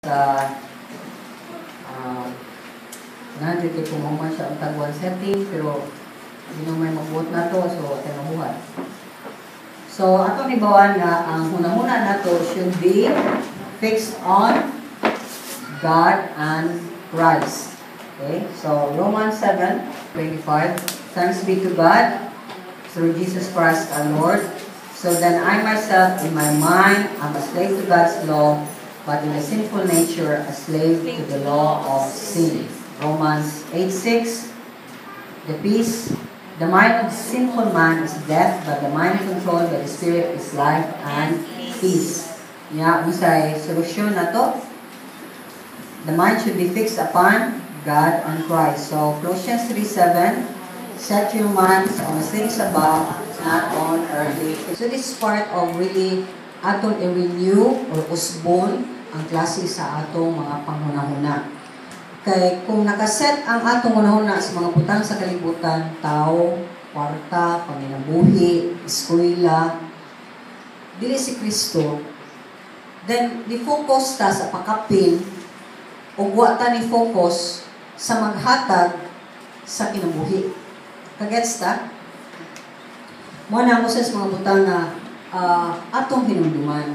sa nandiyo kay pumaman siya ang tagwan setting pero hindi may mabuot na to so tayo mabuhat. So atong ibawan nga ang hunahuna nato should be fixed on God and Christ. Okay? So Romans 7:25, thanks be to God through Jesus Christ our Lord. So then I myself in my mind am a slave to God's law, but in the sinful nature a slave to the law of sin. Romans 8:6, the mind of the sinful man is death, but the mind controlled by the Spirit is life and peace. Yeah, unsay solusyon na to? The mind should be fixed upon God and Christ. So Colossians 3:7, set your minds on things above, not on earthly. So this is part of really atong i-renew or usbon ang klase sa atong mga panghunahuna. Kay kung nakaset ang atong hunahuna sa mga butang sa kalibutan, tao, kwarta, panginabuhi, eskwela, dili si Kristo, then di-focus ta sa pakapin o wa ta ni-focus sa maghatag sa kinabuhi. Kagets ta? Muna mo sa mga butang na atong hinumduman.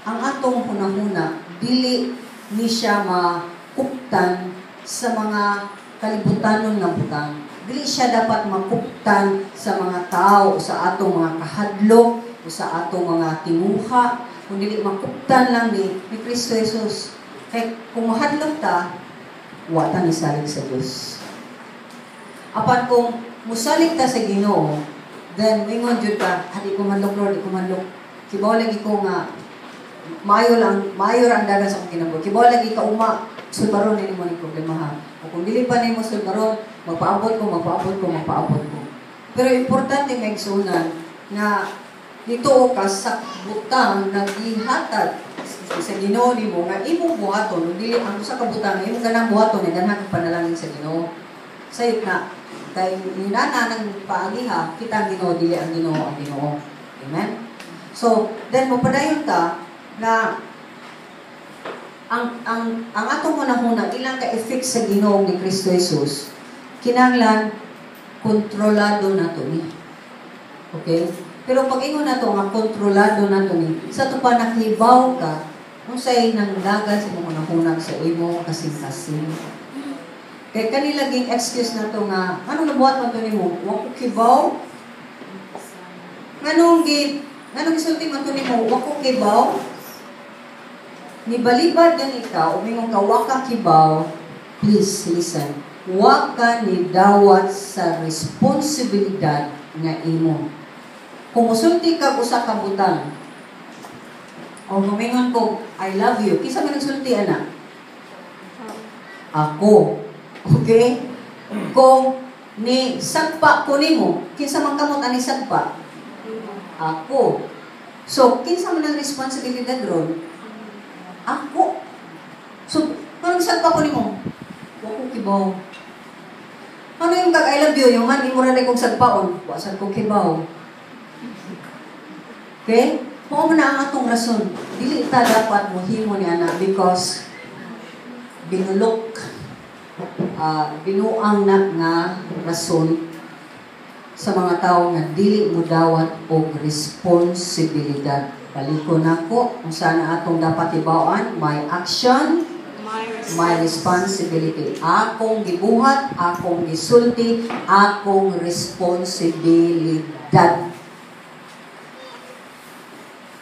Ang atong hunahuna, dili ni siya makuptan sa mga kalibutanon nga butang. Dili siya dapat makuptan sa mga tao, sa atong mga kahadlok, o sa atong mga tinuha, kung dili makuptan lang ni Kristo Jesus. Kaya kung mahadlok ta, wata ni salig sa Diyos. Apan kung musalig ta sa Ginoo, then mingon jud ka, di ko manlok Lord, di ko manlok. Kibaw lagi ko nga mayo ang dagan sa akong kinabuhi. Kibaw lagi ka uma, sulbaron ni mo ni problema ha. O kung dili pa nimo sulbaron, magpaabot ko. Pero importante nga igsunan na dito ka sa butang naghihatag sa Ginoo nimo nga imong buhaton, dili ang usa ka butang imong ganang buhaton ni ganang panalangin sa Ginoo. Sayot na kay ninana ng paagiha, kita ang Ginoo, dili ang Ginoo. Amen? So, then mapadayon ta na ang atong hunahuna ilang ka-effect sa Ginoo ni Kristo Jesus, kinahanglan kontrolado nato ni. Okay? Pero pag ingon nato nga kontrolado nato ni, sa to pa nakibaw ka, unsay nang dagan sa mga hunahuna sa imo kasing-kasing. Kaya kanilaging excuse na to nga, anong nabuhat man to nimo? Wa ko kibaw? Anong gisulti man to nimo? Wa ko kibaw? Nibalibad yan ikaw, umingong ka, wa ka kibaw, please listen. Wa ka ni dawat sa responsibilidad nga imo. Kung musulti ka usa ka butang, o gumingon ko, I love you, kisa man nagsulti, anak? Ako. Okay? Kung ni sagpa ko nimo, kinsa man kamot ani sagpa? Ako. So, kinsa man ang responsibilidad ron? Ako. So, kung sagpa ko nimo, wa ko kibaw. Ano yung I love you? Yung man, imo rin kong sagpaon, wasan ko kibaw. Okay? Kung na ang atong rason, dili ta dapat mohimo ni anak because binulok binuang na nga rason sa mga tao nga dili mo dawat og responsibilidad. Paliko nako kung saan atong dapat ibawaan, my action, my responsibility. Akong gibuhat, akong gisulti, akong responsibilidad.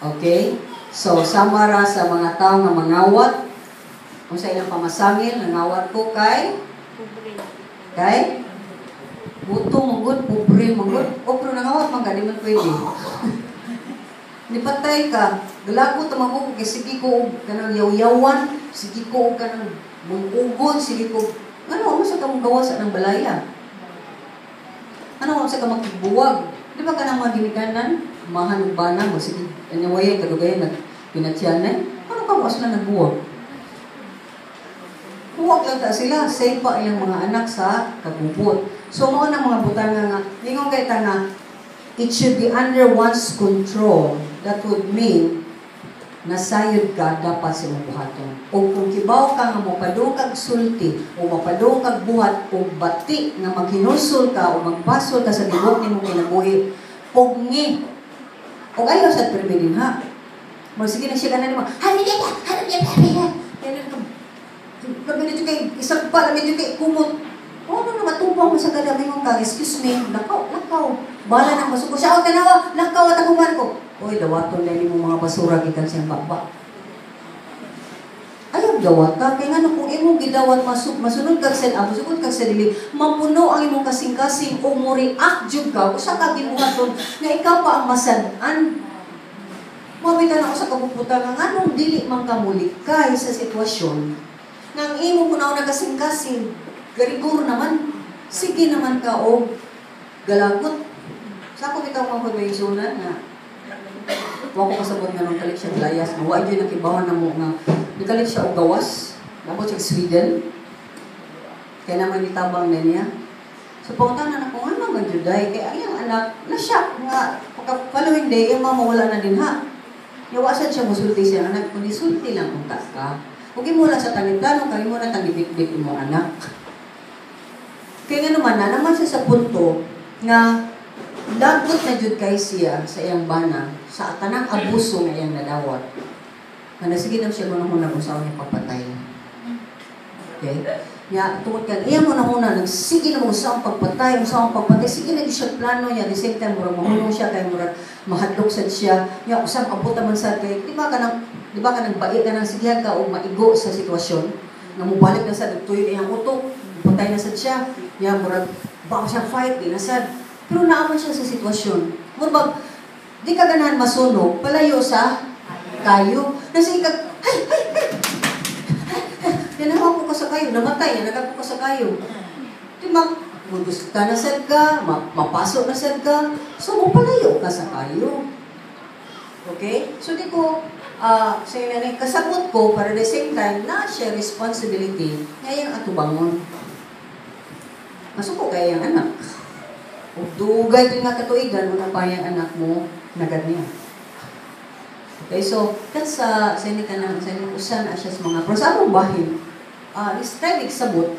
Okay? So, samara sa mga tao nga mangawat, kung sa ilang pamasangil, nangawat ko kay buto manggod, pobre manggod, o pero nangawat man ka, di man pwede. Nipatay ka, galago tamago ko, kay sige ko kanang yaw-yawan, sige ko kanang mungugod, sige ko, ano sa kamong gawasan ng balaya? Ano sa kamong magbuwag? Di ba ka nang mga ginikanan? Mahanugbanan mo, sige, anyawayan, kadugayan, pinatsyanan, ano ka mo sila nagbuwag? Huwag lang ta sila, safe pa yung mga anak sa kabubot. So, mga mga butang nga, ngayong kaita nga, it should be under one's control. That would mean, nasayod ka dapat sa imong buhaton. O kung kibaw ka nga mopadung kag sulti o mopadung kag buhat o bati nga maghinusol ka o magbasol ka sa tibok nimo kinabuhi, pugni. O ayaw sa permedin ha. Magsige na siya kanan mo. Hallelujah. Kami na kay isang pa, medyo kay kumot. O ano na matubang mo sa kadami mong kang, excuse me, lakaw. Bala nang masuko siya, o tanawa, lakaw at akuman ko. Uy, dawaton na mo mga basura gikan siyang baba. Ayaw dawat ka, kaya nga kung imong gidawat masunod kag sa masugod kag sa dili, mapuno ang imong kasing-kasing o mo react jud ka, usa ka gibuhaton nga ikaw pa ang masan-an. Mabitan ako sa kabuputan nga anong dili man kamulikay sa sitwasyon nang imo ko na kasing-kasing. Gariguro naman, sige naman ka o galagot. Sa ako bitaw mga pagbaysunan nga, huwag ko kasabot nga nung kalik siya glayas. Huwag yun nakibawan na mo nga, nakalik siya o gawas. Nabot siya Sweden. Kaya naman itabang na niya. So pangutanan ako, ano nga juday? Kaya ang anak, na-shock nga. Pagka-following day, yung mama wala na din ha. Yawasan siya musulti siya anak, kundi sulti lang kung ka. Huwag mo lang sa tanong-tanong, kaya mo na tanibit-bit mo anak. Kaya nga naman siya sa punto nga lagot na jud kay siya sa iyang bana sa tanang abuso nga iyang nadawat. Nga sige na siya muna kung saan niya papatay. Okay? Ya, tungod kan iya mo na muna nagsige na mo sa pagpatay, sige na siya plano niya, the same time murag mahulong siya kay murag mahadlok sad siya. Ya, usab abot man sad kay di ba ka nang bait ka nang sigihan ka o maigo sa sitwasyon nga mobalik na sad nagtuyo iyang utok, patay na sad siya. Ya, murag ba siya fight di na sad. Pero naaman siya sa sitwasyon. Murag di ka ganahan masunog, palayo sa kayo. Nasa ikag Nanawa ko sa kayo, namatay, nagag ko sa kayo. Di magudus ka na sad ka, mapasok na sad ka, so mapalayo ka sa kayo. Okay? So di ko, kasabot ko, para the same time, na siya responsibility, ngayang atubangon. Masuko kaya yung anak. O dugay din nga katuigan, una pa yung anak mo, nagad niya. Okay, so, sa usan asya sa mga pero sa among bahin, istay sabot,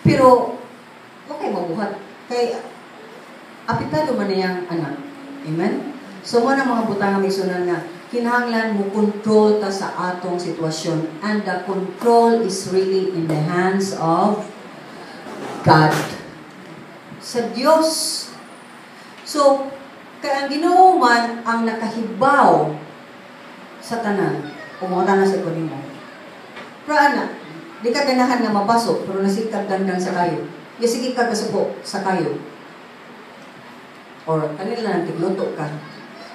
pero okay mabuhat. Kay apitado man niyang anak. Amen? So, mo na mga butang nga may sunan nga, kinahanglan mo control ta sa atong sitwasyon, and the control is really in the hands of God. Sa Diyos. So, kaya ang Ginoo man ang nakahibaw sa tanan, pumunta na sa kunin mo. Pero anak, di ka ganahan nga mapasok, pero nasikag dandang sa kayo. Sige ka kasupo sa kayo. Or kanila lang, tigluto ka.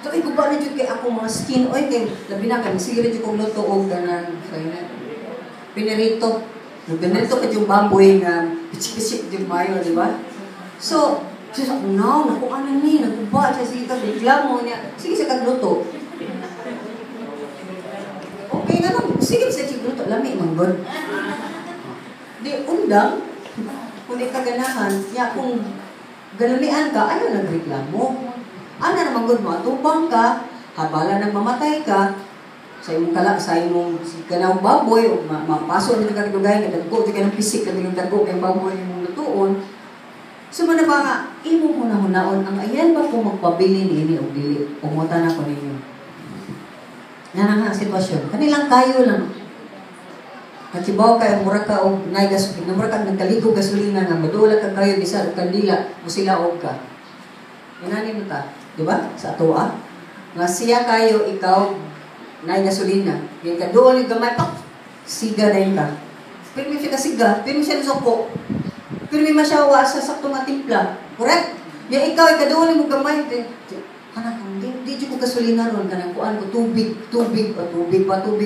So, ko ba na dyan kay ako mga skin oil, kay labi na ka, sige rin dyan kong luto o ganan. Pinirito. Ganito ka yung baboy nga, pichik-pichik yung mayo, di ba? So, siya sa unaw, naku ano ni, nakuba, siya sige ka, bigla mo niya, sige sa kagluto. Okay nga lang, sige sa kagluto, lami manggod. Di, undang, kung di ka ganahan, ya, kung ganulian ka, ayaw nagreklamo. Ano naman good mo, atubang ka, habala nang mamatay ka, sa imong kalak, sa imong ganang baboy, o mapaso na ka kagugay, kadagko, di ka ng pisik, kadagko, kay baboy yung lutuon. So, mana ba nga, imo hunaon ang ayan ba kung magpabili ni ini o dili, pumunta na ko ninyo. Yan ang sitwasyon. Kanilang kayo lang. Nakibaw kayo, mura ka o mura ka nagkaligo gasolina nga, madula ka kayo, bisa o kandila, o sila o ka. Inanin mo ta, di ba? Sa atoa. Nga siya kayo, ikaw, na gasolina. Yung ka doon, yung gamay, siga na yun ka. Pero may siya kasiga, pero may siya nasuko. Pero may masyawa sa sakto matimpla. Correct? Yung ikaw, ikadoon mo gamay. Anak, hindi ko gasolina ron. Kanang kuan ko, tubig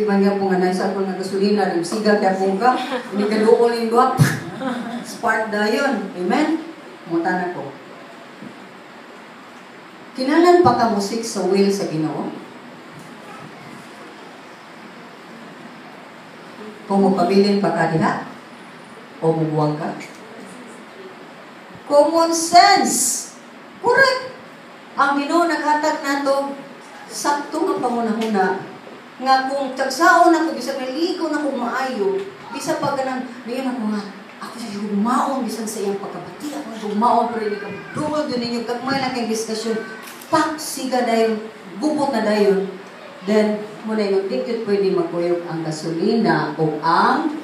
man yan po nga naisa ko ng gasolina. Siga kaya po ka. Hindi ka doon yung guwap. Spark na yun. Amen? Muta na ko. Kinalan pa ka musik sa will sa Ginoo? Kung magpabilin pa ka diha? O bubuwang ka? Common sense. Correct. Ang Ginoo naghatag nato sakto nga pangunahuna Nga kung tagsaon ako, bisag naligo na kung maayo, bisa pag ganang, ngayon ako nga, ako siya humaon, bisan sa iyang pagkabati, ako siya humaon, pero hindi ka dungol din ninyo, kagmay lang kayong diskusyon, siga dayon, gubot na dayon, then, muna yung dikit pwede magkuyog ang gasolina o ang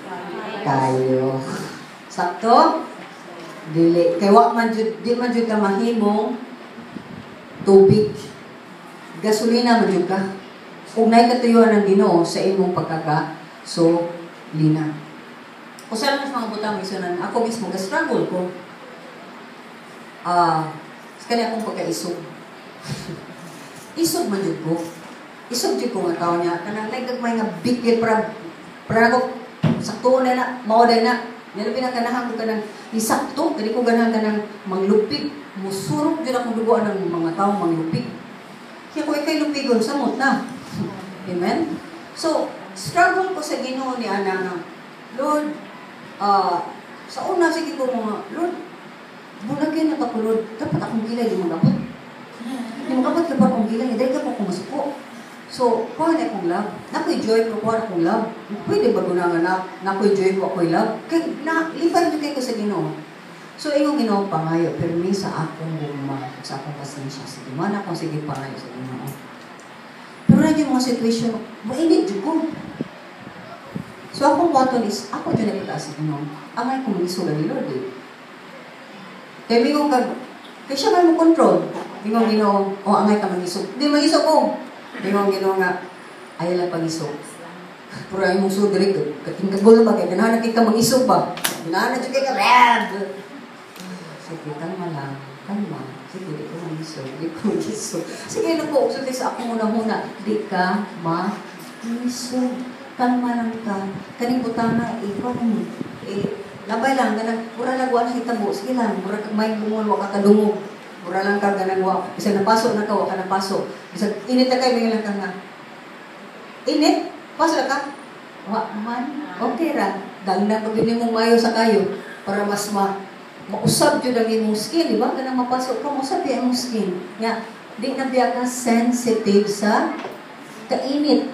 tayo. Sakto? Dili. Kaya di man jud ka mahimong tubig. Gasolina man jud ka. Kung may katuyuan ng Ginoo sa imong pagkagasolina. Kung saan mas mga butang isunan, ako mismo ga-struggle ko. Kani akong pagkaisog. Isog man jud ko. Isog jud ko nga tao niya. Kanang nagkagmay nga bigil para ako sakto na mauday na. Nalabi na ganahan ko ka ng isakto. Kani ko ganahan ka ng manglupig. Musurog jud akong duguan ng mga tao manglupig. Kaya ko ikay lupigon, samot na. Amen? So, struggle ko sa Ginoo ni Ana nga, Lord, sa una, sige ko mga, Lord, bunagyan na ako, Lord, dapat akong gilay, di mo dapat. Di mo dapat ka ba akong gilay, dahil ka po akong masuko. So, kuha na akong love. Nako'y joy ko, kuha na akong love. Pwede ba ko na nako'y joy ko, ako'y love? Kaya, lipan nyo kayo ko sa Ginoo. So, yung Ginoo pangayo, pero sa akong guma, sa akong pasensya, sige, man akong sige pangayo sa Ginoo. Pero na yung mga situation, mainit dyan ko. So, akong button is, ako dyan na itaas sa Ginoo. Angay kong isulan ni Lord eh. Kaya mingong kaya siya may mo control. Mingong Ginoo, angay ka mag-isog. Hindi mag-isog ko. Mingong Ginoo nga, ayaw lang pag-isog. Pero ay mong sudrik, katingkagol na ba? Kaya ganahan na kita mag-isog ba? Ganahan na dyan kayo ka, red! Sige, kalma lang. Kalma. Sige, di ko mag-isog. Di ko mag-isog. Sige, ano po, usulit sa ako muna-muna. Di ka mag-isog. Kalma lang ka. Kaning butang na, ikaw labay lang, ganang, mura lang wala kita mo. Sige lang, mura may bumul, waka kadungog. Mura lang ka, ganang waka. Bisa napasok na ka, waka napasok. Bisa init na kayo, may lang ka nga. Init? Pasok na ka? Wak man? Okay ra. Ganda pag yun mong mayo sa kayo. Para mas mausap yun ang imong skin, di ba? Ganang mapasok ka, mausap yung imong skin. Nga, di na biya ka sensitive sa kainit.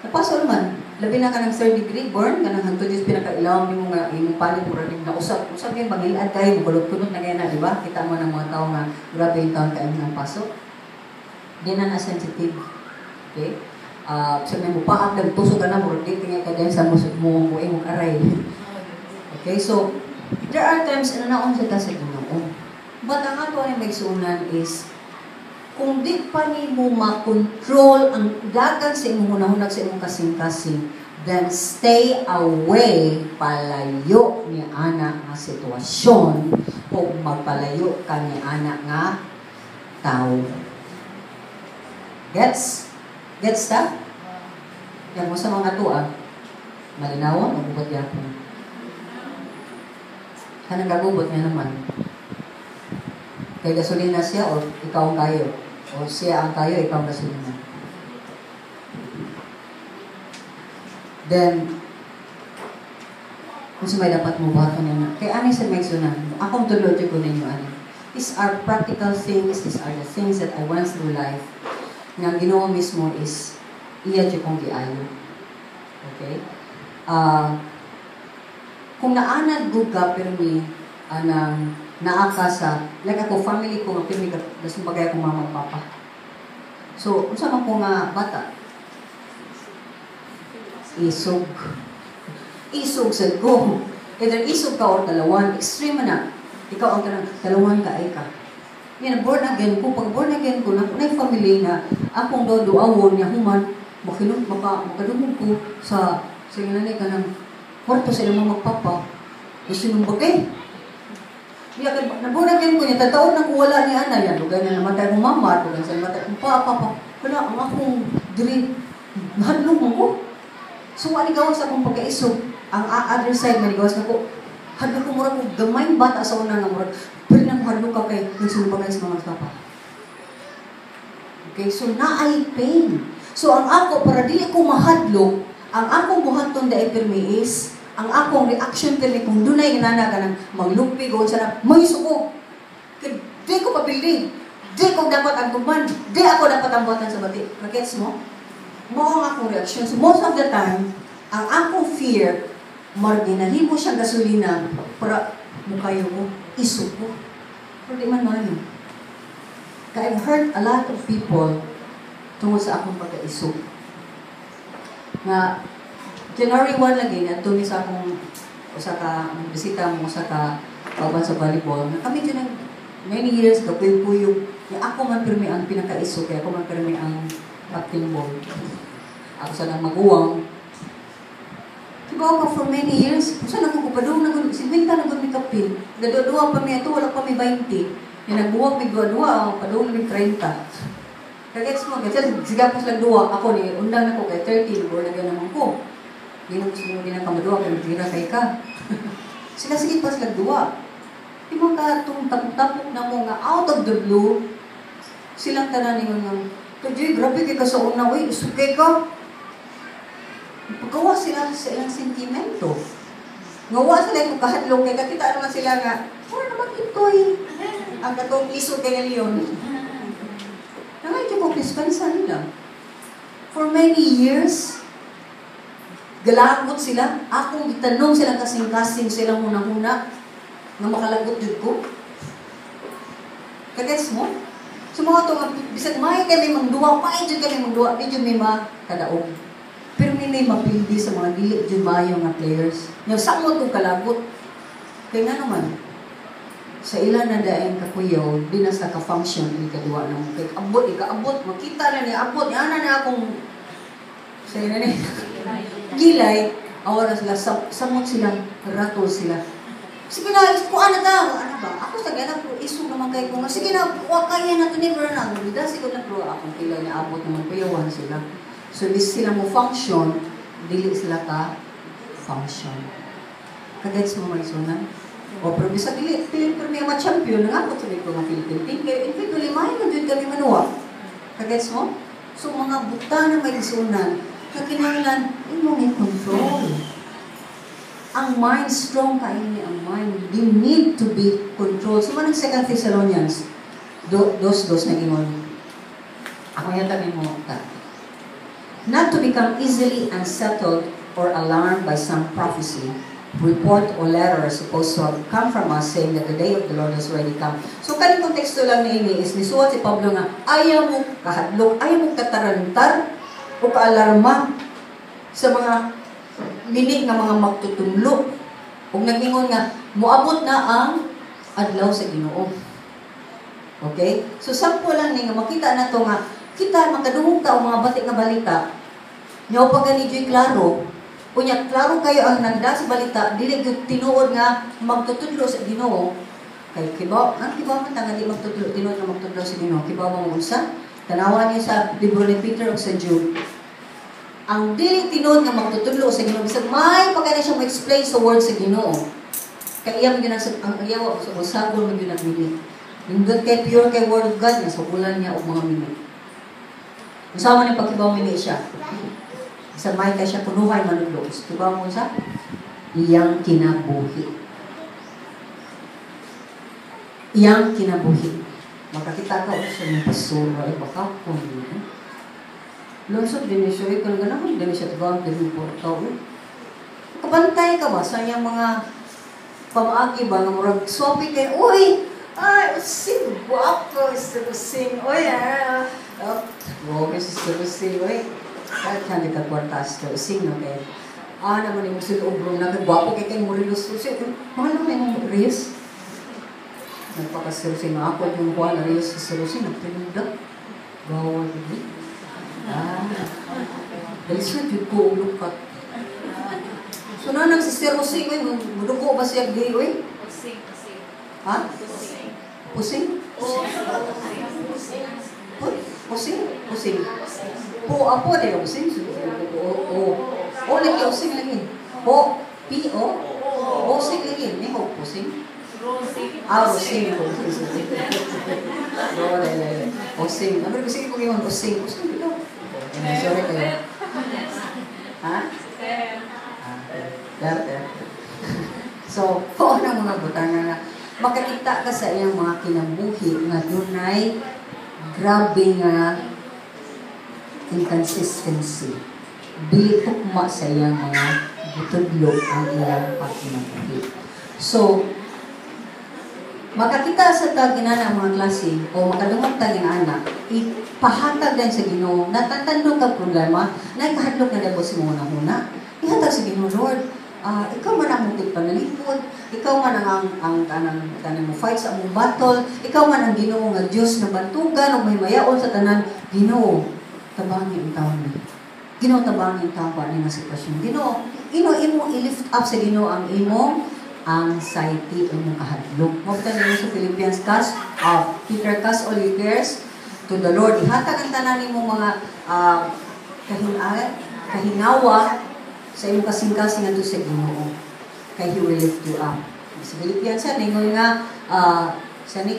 Napasok naman. Labi na ka ng 3rd degree burn, ganang hanto Diyos pinakailaw mo nga imong palit mo rin na usap. Usap yung mag-iad kayo, magulog-tulog na ganyan na, di ba? Kita mo ng mga tao nga, grabe yung taon kayo ng pasok. Di na sensitive. Okay? Sabi mo, paak, nagtusok ka na mo, di tingay ka din sa mo imong aray. Okay, so, there are times na naon sa sa Ginoo. But ang ato ay magsunan is, kung di pa ni mo makontrol ang dagan sa imong hunahunag sa imong kasing-kasing, then stay away, palayo ni ana nga sitwasyon o magpalayo ka ni ana nga tao. Gets? Gets ta? Yan mo sa mga tuwa. Malinawon, magubot yan po. Kanang gagubot niya naman. Kay gasolina siya o ikaw ang kayo. O siya ang kayo, ikaw ang gasolina. Then, kung sa may dapat mo buhat niya. Kaya ano sa may sunan? Akong tulod ko ninyo ano. These are practical things. These are the things that I went through life. Nga Ginoo mismo is iya dyan kong giayo. Okay? Kung naanad guga pero ni anang naaka sa like ako family ko nga pirmi kasi bagay akong mama at papa. So, unsa man ko nga bata? Isog. Isog sa ko. Either isog ka o dalawan, extreme na. Ikaw ang kanang dalawan ka ay ka. Yan, born again ko. Pag born again ko, na family nga, akong duawon niya human, makadumog ko sa nanay ka ng kwarto sa ilang mga magpapa. Gusto nung bagay. Nabunagin ko niya, tataon na kung wala ni Ana yan. Lugay na namatay kong mama, lugay sa namatay kong papa. Wala, ang akong diri, mahadlong ko. So, aligawas akong pagkaisog. Ang other side, maligawas na ko, hadlong ko mura ko, gamay bata sa una nga mura. Pero nang hadlong ka kay, nagsulubagay sa mga papa. Okay, so naay pain. So, ang ako, para dili ko mahadlong, ang akong buhaton da ipirmi is, ang akong reaction kani kung dunay inana ka ng maglupig o sa may suko. Di ko papildi. Di ko dapat ang tuman. Di ako dapat ang buhatan sa bati. Gets mo? Mao ang akong reaksyon. So most of the time, ang akong fear, marginalhin mo siyang gasolina para mukayo ko, iso ko. Pero di man mayo. Kaya I've hurt a lot of people tungkol sa akong pagka-iso. Na January 1 lagi, at tumi sa akong bisita mo sa kauban sa volleyball, na kami dyan many years, kapuyo-puyo, ako man pirmi ang pinaka-iso, kaya ako man pirmi ang captain ball. Ako sa nang maguwang. Diba ako for many years, kung saan ako kupadong, si Winta nagod ni kapil, gadua-dua pa mi ito, wala pa mi 20. Yung nagbuwag mi dua-dua, padong mi 30. Kagets mo, kasi siga po silang dua, ako ni, undang ako kay 30, nagbuwag na naman ko. Hindi mo gusto mo din ang kamadua, kung tira kay ka. Sila sige pa silang dua. Di mo ka itong tapok na mo nga out of the blue, silang tananin mo nga, Kajoy, grabe kay ka sa una, uy, sukay ka. Pagkawa sila sa ilang sentimento. Ngawa sila yung kahadlong kay kakita naman sila nga, wala naman ito eh. Ang katong iso kay Leon. Nangay ko dispensa nila. For many years, galagot sila. Akong itanong sila kasing-kasing silang hunang-huna na makalagot yun ko. Kagets mo? So mga ito, bisag may kami mangduwa, may dyan kami mangduwa, medyo may makadaog. Pero may mapildi sa mga dili dyan mayo nga players. Yung samot kong kalagot. Kaya nga naman, sa ilan na daing kakuyaw, di na sa ka-function, ikaduwa na mo. Kaya ikaabot, makita na niya, abot, yan na akong, sa'yo na niya, gilay, awara sila, samot sila, ratol sila. Sige na, kuha na daw. Ano ba? Ako sa gana, iso naman kayo kung, sige na, kuha kaya na ito, never na. Hindi, sige na, pero akong kila niya, abot naman, kuyawan sila. So, bis sila mo function, dili sila ka function. Kagets mo may sunan? O, pero bisa dili, pero may mga champion, nangabot sa ko ng Philippine team, kaya individually, mahin na dyan kami manuwa. Kagets mo? So, mga buta na may sunan, kakinahanglan, imong i-control. Ang mind, strong kayo niya ang mind. You need to be controlled. So, manang 2 Thessalonians, dos na gingon. Ako yata may mo, not to become easily unsettled or alarmed by some prophecy, report, or letter supposed to have come from us saying that the day of the Lord has already come. So, kaning konteksto lang ni ini is nisuot si Pablo nga, ayaw mo kahadlok, ayaw mo katarantar o kaalarma sa mga linig nga mga magtutumlo. Kung nagingon nga, muabot na ang adlaw sa Ginoo. Okay? So, sample lang nga, makita na to nga, kita, makadungog ta o mga batik nga balita, nyaw pa ganidyo'y klaro, kunya, klaro kayo ang nagda sa balita, dili yung tinuod nga magtutudlo sa Ginoo. Kay kibaw, ang kibaw man nga di magtutudlo, tinuod nga magtutudlo sa Ginoo. Kibaw mo unsa? Tanawan niyo sa libro ni Peter o sa Jude. Ang dili tinuod nga magtutudlo sa Ginoo, bisag may pagkana siya ma-explain sa word sa Ginoo. Kaya iyang ang ayaw sa usagol man yun ang minute. Nindot kay pure kay word of God, nasa bulan niya o mga minute. Usama ni pagkibaw minute siya. Sa may ka siya punuhay manudlos. Kibaw mo sa iyang kinabuhi. Iyang kinabuhi. Makakita ka sa mga pasura, ay baka po niya. Lungsod din siya, kung gano'n, din siya tigawang pinuport ka. Kabantay ka ba sa iyang mga pamaagi ba, nga murag swapi kayo, uy, ay, using, guwapo, using, uy, wow, using, uy, kahit hindi ka kwartas ka, using, no, kaya, naman yung musil ubrong na, guwapo kayo kayong murilos, using, mahal naman yung rios. Nagpakasirusin na ako, yung buwan na rios, sirusin, nagtinundag, gawal, Dalisod yun ko ulukat. So na nagsisirosing, mudugo ba siya gay, Pusing. Ha? Pusing? Pusing. Po, apo na yung pusing. O, lagi using lagi. Po, P-O, using lagi. May mo pusing? Using. Using. Ano rin sige kung yung using? Using dito. Sorry kayo. Ha? So, po na mga butanga na makakita ka sa iyang mga kinabuhi nga dunay grabe nga inconsistency. Dili hukma sa iyang mga gitudlo ang iyang pagkinabuhi. So, makakita sa taginana mga klase o makadungog taginana, ipahatag din sa Ginoo, natatandog ka problema, na ikahadlok na dabo si mga huna. Ihatag sa Ginoo, Lord, ikaw man ang mutig panalipod, ikaw man ang kanang mo fight sa among battle, ikaw man ang Ginoo nga Dios na bantugan o may mayaon sa tanan. Ginoo, tabangin ang taon ni. Ginoo, tabangin ang taon ni nga sitwasyon. Ginoo, imo i-lift up sa Ginoo ang imong anxiety o mong kahadlok. Mabtan nyo sa Philippians, Peter, cast all your cares to the Lord. Ihatag ang tanan mo mga kahinawa sa iyong kasing-kasing nga sa Ginoo. Kay He will lift you up. Sa Philippians, ningon nga,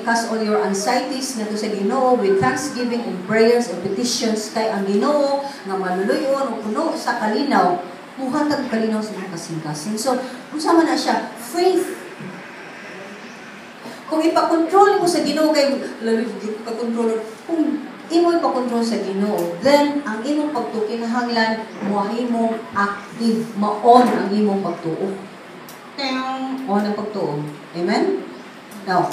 cast all your anxieties nga sa Ginoo with thanksgiving and prayers and petitions kay ang Ginoo nga maluluyon o puno sa kalinaw, muhatag kalinaw sa mga kasing-kasing. So, kung sama na siya, faith. Kung ipakontrol mo sa Ginoo, kung imo ipakontrol sa Ginoo, then ang imong pagtukinahanglan, muahi mong active, maon ang imong pagtuo. On ang pagtuo. Amen? Now,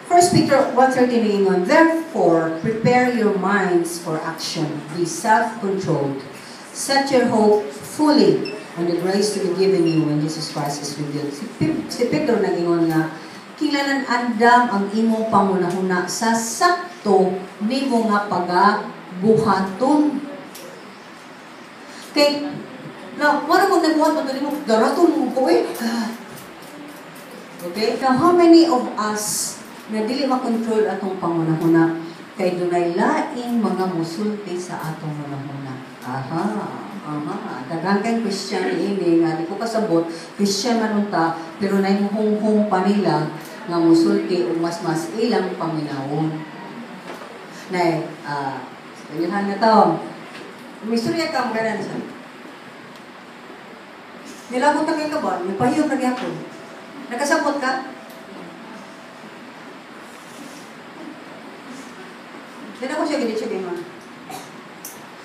1 Peter 1:13, therefore, prepare your minds for action. Be self-controlled. Set your hope fully on the grace to be given you when Jesus Christ is revealed. Si Pedro nag-ingon nga, kilanan andam ang imong pangunahuna sa sakto nimo nga pagabuhaton. Kay, now, wala mo nagbuhat, mo daraton mo ko eh. Okay? Now, how many of us na dili makontrol atong pangunahuna kay dunay laing mga musulti sa atong pangunahuna. Daghang kay Christian ini nga di ko kasabot Christian man unta pero nay muhong pa nila nga musulti o mas ilang paminawon. Nay ganyan nga taon. Misturya ka mga ganan sa. Nilabot na kay kaban, nagpahiyog na gyapon. Nakasabot ka? Hindi ako siya gilid siya ganyan.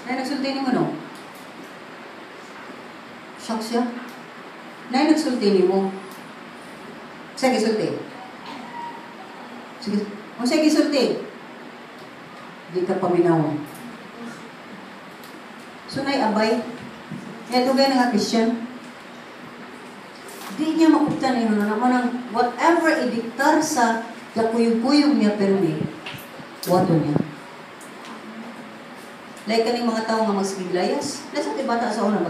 Nay, nagsulti ni mo, no? Shock siya. Nay, nagsulti ni mo. Sige, sulti. Sige. O sige, sulti. Di ka paminaw. So, nay, abay. Kaya tugay na nga Christian. Di niya makupta na yun. Naman ang whatever idiktar sa kakuyog-kuyog niya permi, wato niya. Like kaning mga tao nga magsiglayas. Nasa bata sa una, 9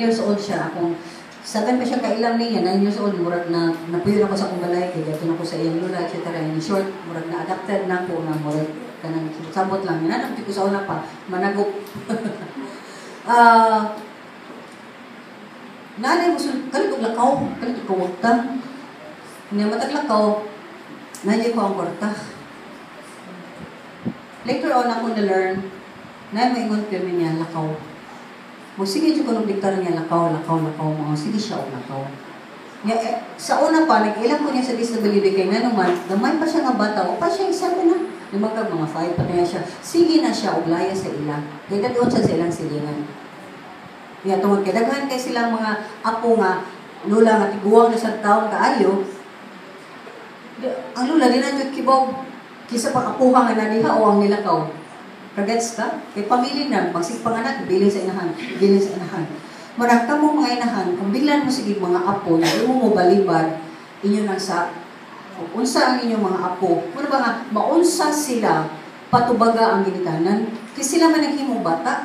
years old siya. Akong 7 pa siya kailang niya, 9 years old, murag na napuyon ako sa akong balay, kaya gato na ko sa iyang lula, etc. In short, murag na adapted na ko na murag kanang sabot lang. Nanamti ko sa una pa, managop. Nanay mo, kalit lakaw, kalit kawagta. Nga mataglakaw, nanay ko ang kwarta. Later on, ako na-learn na may ingon kami niya, lakaw. O sige, dyan ko nung diktar niya, lakaw. Sige siya o lakaw. Sa una pa, nag-ilang ko niya sa disability kay nanuman, gamay pa siya nga bata, o pa siya isabi na. Lumagkag mga 5 pa niya siya. Sige na siya, o laya sa ilang. Kaya doon siya sa ilang silingan. Kaya tungkol kay daghan kay silang mga apo nga, lula nga tiguang na sa taong kaayo, ang lula, di na dyan kibaw, kisa pang apuha nga naniha o ang nilakaw. Kagets ka? Kay pamilya na, pagsipang bilin sa inahan. Marag ka mo mga inahan, kung biglan mo sige mga apo, na mo balibad, inyo nang sa, unsa ang inyong mga apo. Ano ba nga, maunsa sila, patubaga ang ginikanan, kasi sila man naghimong bata.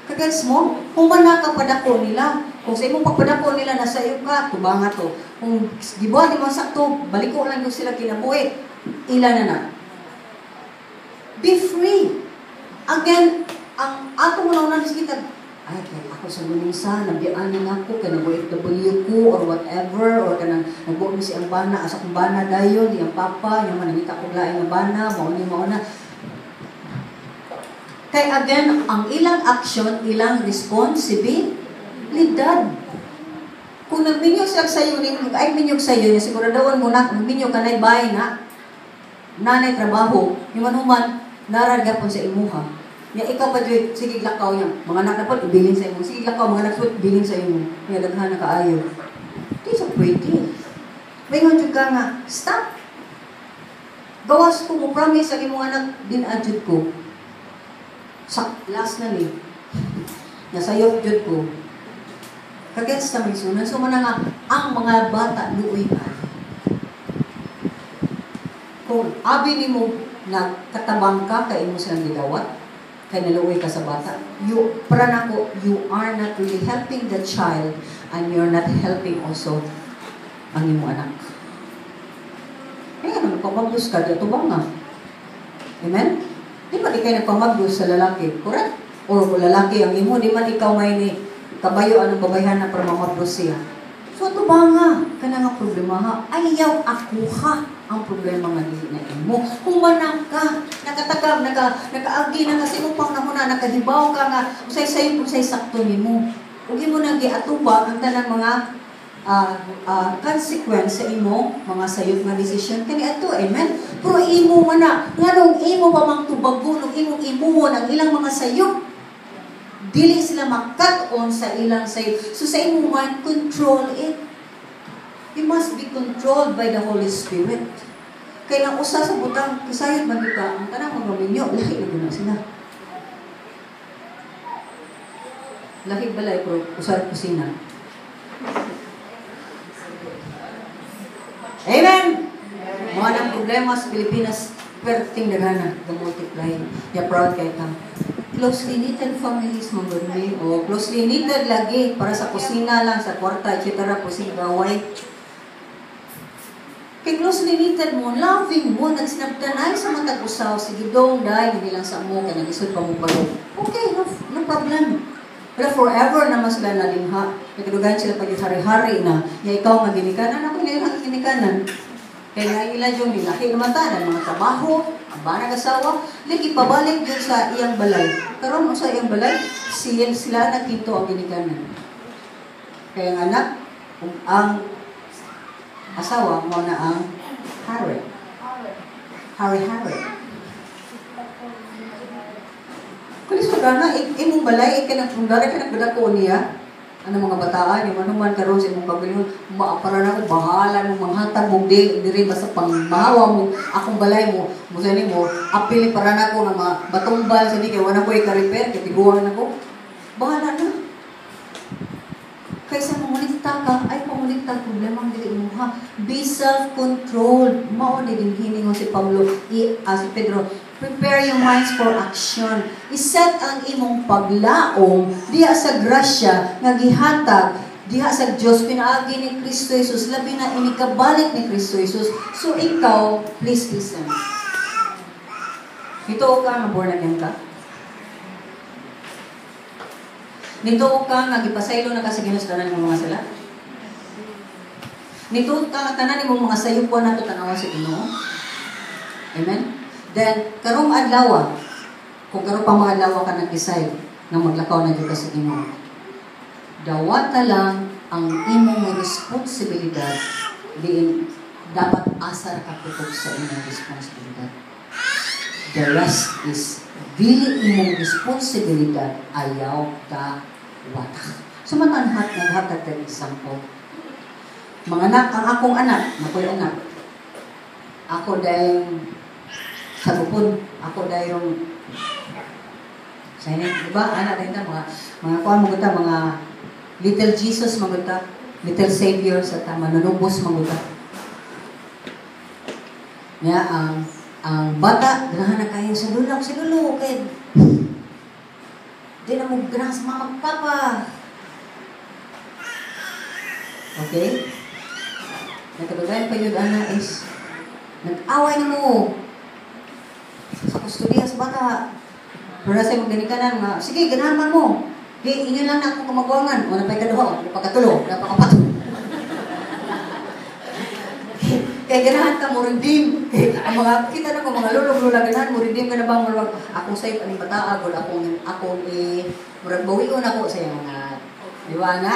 Kagets mo, kung manaka padako nila, kung sa imong pagpadako nila, nasa iyo ka, tubanga to. Kung gibuhat mo sakto, baliko lang yung sila kinabuhi. Ilan na. Be free. Again, ang ato mo na kita, ay, kaya ako sa lunisa, nabiyaan na ako, kaya nag-OFW ko, or whatever, or kaya nag-buo si ang bana, asa kong bana dayon, di ang papa, yung manangita kong laing na bana, mauna. Kaya again, ang ilang action, ilang responsibilidad. Kung nagminyog siya sa iyo, ay minyog sa iyo, siguro dawan mo na, nagminyog ka na, bye na. nanay trabaho, yung manuman, naragapon sa imuha. Nga ikaw pa dyan, sige lakaw niya. Mga anak na po, ibilin sa imo. Sige lakaw, mga anak po, ibilin sa imo. Nga daghan na kaayo. Di sa pwede. May nga ka nga, stop. Gawas ko mo, promise sa imong anak, din adjud ko. Sa last na ni. Nasayop jud ko. Kagets sa may sunan. So man nga, ang mga bata luoy ka. Kung abi ni mo nagkatabang ka, kay mo silang gidawat, kay naluoy ka sa bata, you are not really helping the child and you're not helping also ang imong anak. Kaya naman, pamagdos ka, dito ba nga? Amen? Di ba di kayo nagpamagdos sa lalaki? Correct? Or kung lalaki ang imo, di ba ikaw may ni kabayo anong babayhan na para mamagdos siya? So, ito ba nga? Kana nga problema ha? Ayaw ako ha ang problema nga na imo. Kung manak ka, nakatagab, nakaagi na kasi mo pang namuna, nakahibaw ka nga, usay sayo kung say sakto ni mo. Huwag mo nang giatubag ang tanang mga consequence sa imo, mga sayot nga decision. Kani ato, amen? Pero imo man na, nga nung imo pa mang tubago, nung imong imuhon ang ilang mga sayot, dili sila makat-on sa ilang sayot. So sa imo man, control it. You must be controlled by the Holy Spirit. Kaya nang usa sa butang kisayot man ka, ang tanang mga minyo, lahi na guna sila. Lahi balay, pero usar kusina. Amen! Mga ng problema sa Pilipinas, perting nagana, the-multiply. Ya proud kayo ka. Closely knitted families, mga o closely knitted lagi, para sa kusina lang, sa kwarta, etc. Kusina gaway. Kay closely knitted mo, loving mo, nagsinabtanay sa matag usaw, sige dong, dahil hindi lang sa mo, kaya nag-isod pa mo balo. Okay, no problem. Pero forever naman sila nalingha. Nagdugan sila pag hari-hari na, ikaw nga ginikanan, ako nilang ginikanan. Kaya nga ila yung nilahi naman tayo, mga trabaho, ang banag asawa, lagi pabalik dun sa iyang balay. Pero mo sa iyang balay, sila nagkinto ang ginikanan. Kaya nga anak, ang asawa mo na ang hari. Hari-hari. Kung iso ka na, imong balay, ikinagpundara, ikinagdako niya, ano mga bataan, yung manuman karon sa imong pagbilyon, para na ako, bahala mo, manghatag mo, diri basta pang mahawa mo, akong balay mo, musani mo, apili para na ako ng mga batumbal, sa kaya wala ko i-repair, katiguan ako, bahala na. Kaysa mamulikta ka, ay pamulikta, problema ang dili mo ha. Be self-controlled. Mao ni din hiningon si Pablo, si Pedro, prepare your minds for action. Iset ang imong paglaom diha sa grasya nga gihatag diha sa Dios pinaagi ni Kristo Jesus, labi na inikabalik ni Kristo Jesus. So ikaw, please listen. Ito ka nga born again ka? Nito ka nga gipasaylo na ka sa ginustanan ng mga sala? Nito ka nga tanan imong mga sayupuan nato tanawa sa Ginoo? Amen? Then, karong adlaw, kung karong pa mga adlaw ka nag-decide na maglakaw na dito sa Ginoo, dawata lang ang imong responsibilidad diin dapat asar ka putok sa imong responsibilidad. The rest is dili imong responsibilidad ayaw ka watak. Sumatanhat naghatag ka example. Mga anak, ang akong anak, nakoy anak, ako dahil sa bukod, ako dahil yung diba? Anak dahil mga kuhan maguta, mga little Jesus maguta, little Savior sa manunubos maguta. Nga, ang bata, ganahan na kayo sa lulo, kaya di na mo ganahan sa mga magpapa. Okay? Nagkabagayan pa yun, ana, is nag-away na mo sa kustudiya sa bata. Pero nasa yung ganikanan nga, sige, ganahan man mo. Inyo lang na akong kamagwangan. O, napay kaduha, napakatulo, napakapato. Kaya ganahan ka mo redeem. Ang mga, kita na ko, mga lulog-lula, ganahan mo redeem ka na bang mulwag. Akong sa'yo, paling bataag, o akong murag bawion ako sa mga, di ba nga?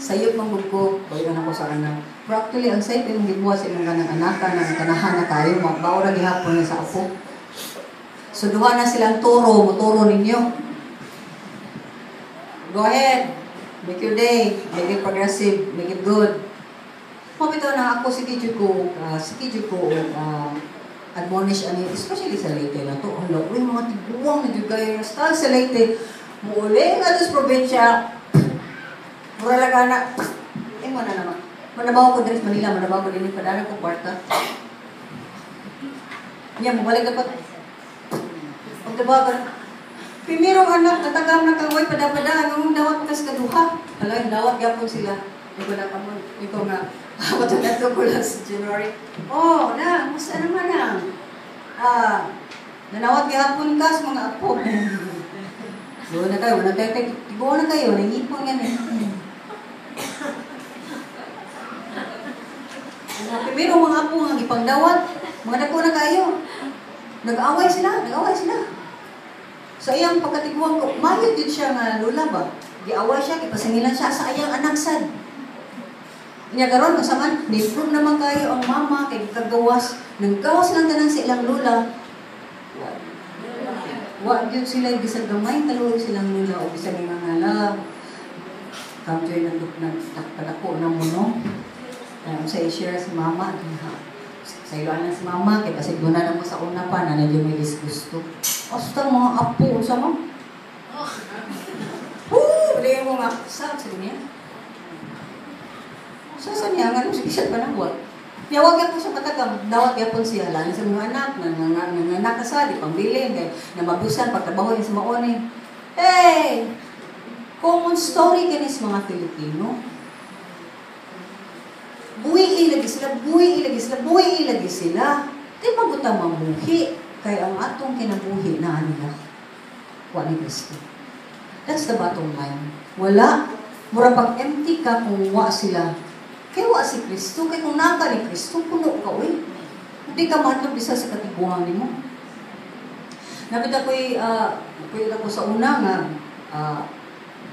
sayop manggod ko, bayan ako sa anak. Pero actually, ang sayop yung gibuhat sa inyong kanang anaka, ng kanahan na kayo, magbawra gihapon na sa apo. So, duha na silang turo, muturo ninyo. Go ahead. Make your day. Make it progressive. Make it good. Mabito na ako, sige ko, admonish ani, especially sa Leyte na to. Hala, uy, mga tiguang na jugay, hasta sa Leyte, muli nga doon sa probinsya, mura lang na, mo na naman. Manabaw ko din sa Manila, manabaw ko din, padala ko kwarta. Yan, mabalik dapat. Pagdabaw ka na, primerong anak, natagam na kaway, pada-pada, ang dawat kas kaduha. Hala, dawat gapon sila. Ikaw na kamon, ikaw nga, matunato ko lang sa January. Oh, na, musta naman na? Nanawat gihapon ka sa mga apo. Buo na kayo, buo na kayo, nangipon yan eh. Primero mga apo nga ipangdawat, mga dako na kayo. Nag-away sila. Sa iyang pagkatiguan ko, mayot din siya nga lula ba? Giaway siya, kipasingilan siya sa iyang anak sad. Inya karon kasaman, ni-prove naman kayo ang mama kay kagawas. Naggawas lang tanan sa ilang lula. Wa gyud sila bisag gamay kaluoy silang lula o bisag mga love. Kamjoy ng duknan takpadako na mo no. Sa i-share si mama, sa iluan na si mama, kaya kasi doon na mo sa una pa, na medyo may disgusto. Basta mga apo, sa mo? Pwede mo nga, saan sa niya? Saan niya, nga nung sigisat pa na buwan. Niyawag yan po sa katagam, dawat yan po siya, lang sa mga anak, na nakasali, pambilin, na mabusan, pagtrabaho niya sa maonin. Hey! Common story kanis mga Filipino. Buwi ilagi sila. Di ba buta mamuhi? Kaya ang atong kinabuhi na nila. Wa ni Kristo. That's the bottom line. Wala. Mura pag empty ka kung wa sila. Kaya wa si Kristo. Kaya kung naka ni Kristo, puno ka uy. Hindi ka matulog isa sa katiguan mo. Napita ko'y, napita ko sa una nga,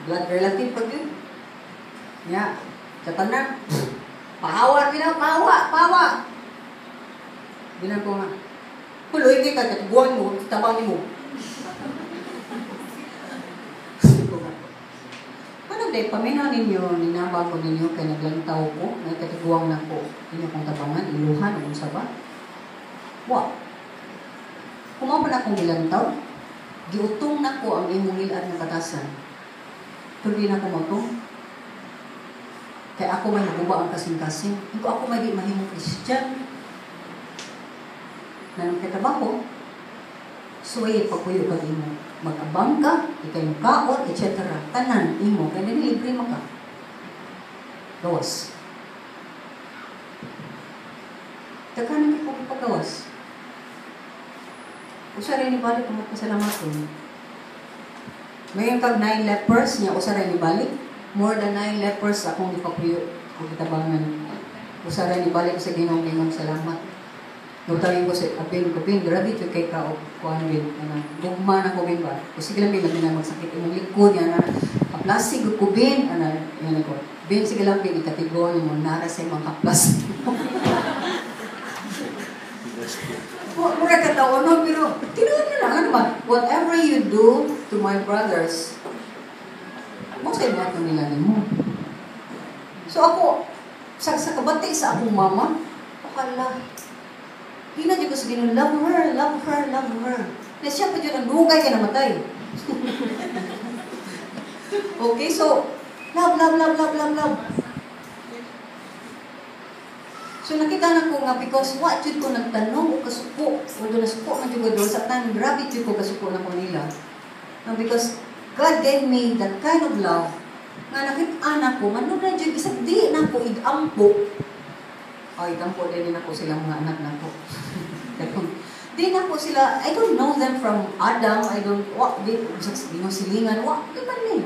blood relative pag yun. Ya, katanan. Pahawa. Bilang ko nga, puloy kay katiguan mo, tabang mo. Ano day, paminaw ninyo, ninabag ko ninyo, kaya naglantaw ko, may katiguang na ko, ninyo kong tabangan, iluhan, o sa ba? Wa. Kumapan akong ilantaw, giutong na ko ang imong ilan ng katasan. Pero di na ko matong. Kaya ako may naguba ang kasing-kasing. Hindi ako may di mahimong Christian. Na nang katabaho, suway pagpuyo ka imo. Mag-abang ka, ikay mo kaot, etc. Tanan, imo, kaya nilibre mo ka. Gawas. Takanan ka pagpagawas. Usa rin ibalik ang magpasalamaton. Ngayon kag 9 lepers niya, usa rin ibalik. More than 9 lepers akong ipapuyo ang kitabangan. Usa rin ibalik sa ginong salamat. Nutawin ko sa abin, grabe ito kay ka o kuhan bin. Gugma na ko bin ba? Kasi lang bin na magsakit. Imong likod yan na kaplasig ko bin. Yan ako. Bin, sige lang bin, ikatigo mo nara sa mga kaplasig. Mura katawa no, pero tinuod na lang, ano ba? Whatever you do to my brothers, mo sa iba ito nila mo. So ako, sa kabati sa akong mama, akala, hinadyo ko sa Ginoo, love her. Na siya pa dyan, ang dugay ka namatay. Okay, so, love. So nakita na ko nga, because what yun ko nagtanong o kasuko, although nasuko man yung doon, sa tan, grabe yun ko kasuko na ko nila. Because God gave me that kind of love, nga nakita ko, ano na dyan, isang di na ko igampo. Igampo din ako silang mga anak na ko. Di na po sila, I don't know them from Adam, di silingan, di man eh.